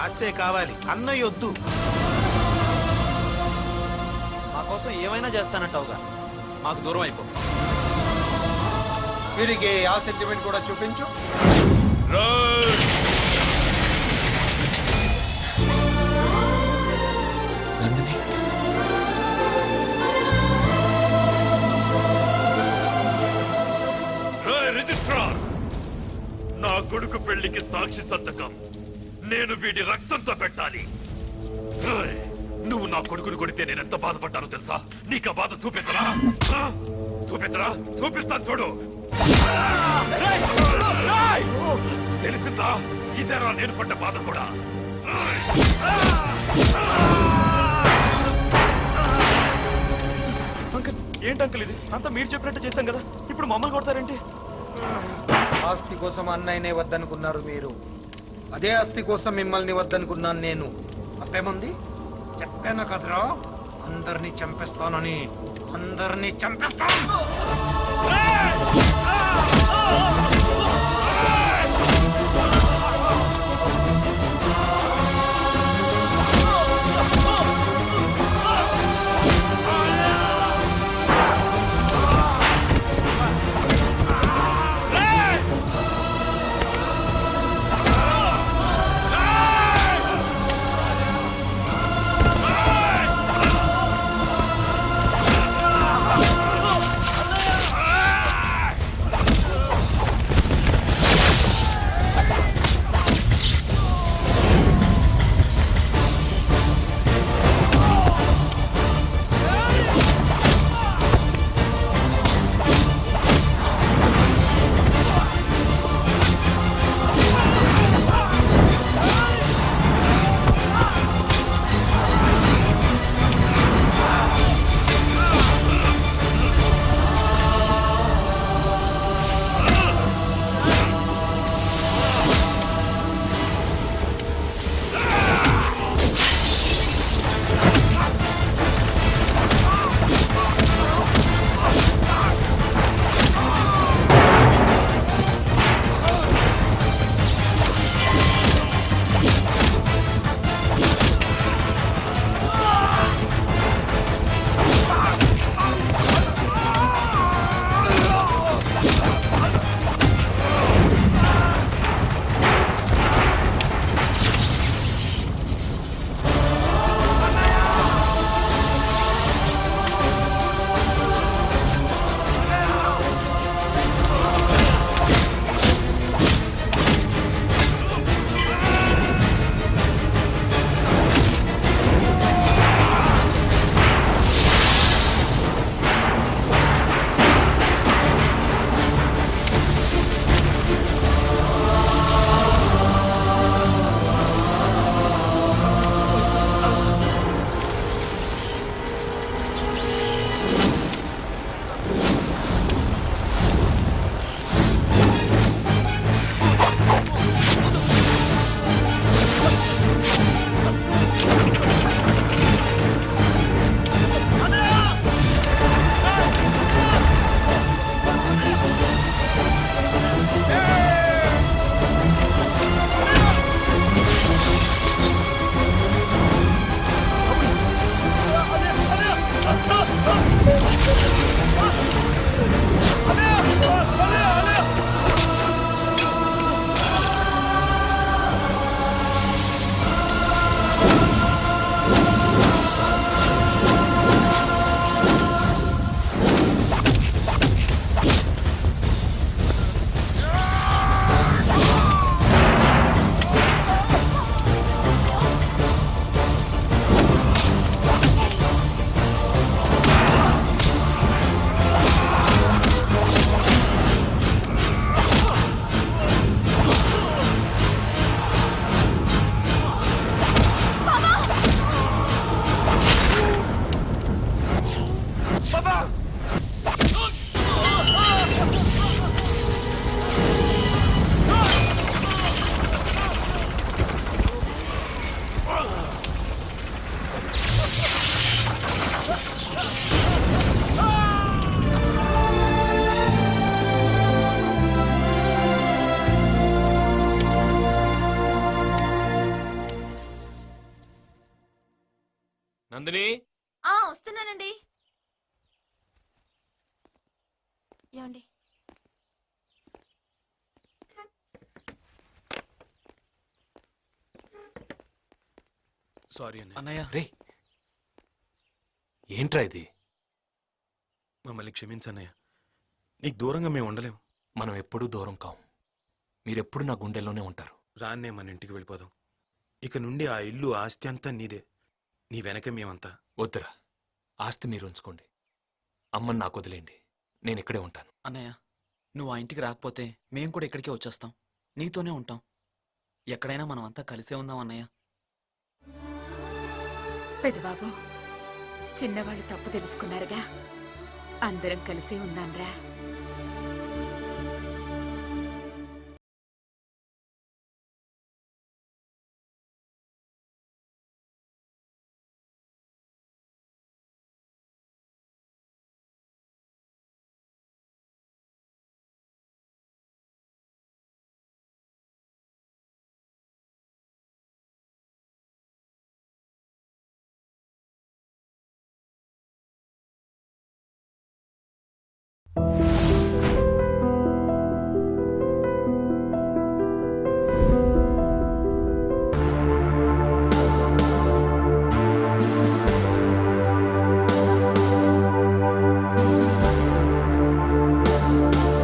ఆస్తే కావాలి, అన్నయ్య వద్దు. మా కోసం ఏమైనా చేస్తానంటావుగా, మాకు దూరం అయిపో. వీరికి ఆ సెంటిమెంట్ కూడా చూపించు. కొడుకు పెళ్లికి సాక్షి సంతకం నేను వీడి రక్తంతో పెట్టాలి. ఏయ్, నువ్వు నా కొడుకుని కొడితే నేను ఎంత బాధపడ్డానో తెలుసా? నీకు ఆ బాధ చూపించరా? చూపించరా? చూపిస్తాను చూడు. తెలిసిందా? ఇదేరా నేను పడ్డ బాధ కూడా. అంకుల్ ఏంటి అంకుల్ ఇది? అంతా మీరు చెప్పినట్టు చేశాం కదా, ఇప్పుడు మమ్మల్ని కొడతారేంటి? ఆస్తి కోసం అన్నయ్యనే వద్దనుకున్నారు మీరు, అదే ఆస్తి కోసం మిమ్మల్ని వద్దనుకున్నాను నేను. అప్పేముంది? చెప్పాను కదరా, అందరినీ చంపేస్తానని. అందరినీ చంపేస్తాను. నందిని వస్తున్నానండి. ఏమండి సారీ అన్నయ్య. రే ఏంట్రా ఇది? మమ్మల్ని క్షమించన్నయ్య, నీకు దూరంగా మేము ఉండలేము. మనం ఎప్పుడూ దూరం కాం. మీరెప్పుడు నా గుండెల్లోనే ఉంటారు. రాన్నే మన ఇంటికి వెళ్ళిపోదాం. ఇక నుండి ఆ ఇల్లు ఆస్తి అంతా నీదే. నీ వెనక మేమంతా. వద్దురా, ఆస్తి మీరు ఉంచుకోండి. అమ్మని నాకు వదిలేండి. నేను ఇక్కడే ఉంటాను. అన్నయ్య, నువ్వు ఆ ఇంటికి రాకపోతే మేము కూడా ఇక్కడికే వచ్చేస్తాం. నీతోనే ఉంటాం. ఎక్కడైనా మనం అంతా కలిసే ఉందాం అన్నయ్య. పెద్దబాబు, చిన్నవాళ్ళు తప్పు తెలుసుకున్నారుగా. అందరం కలిసే ఉన్నాన్రా.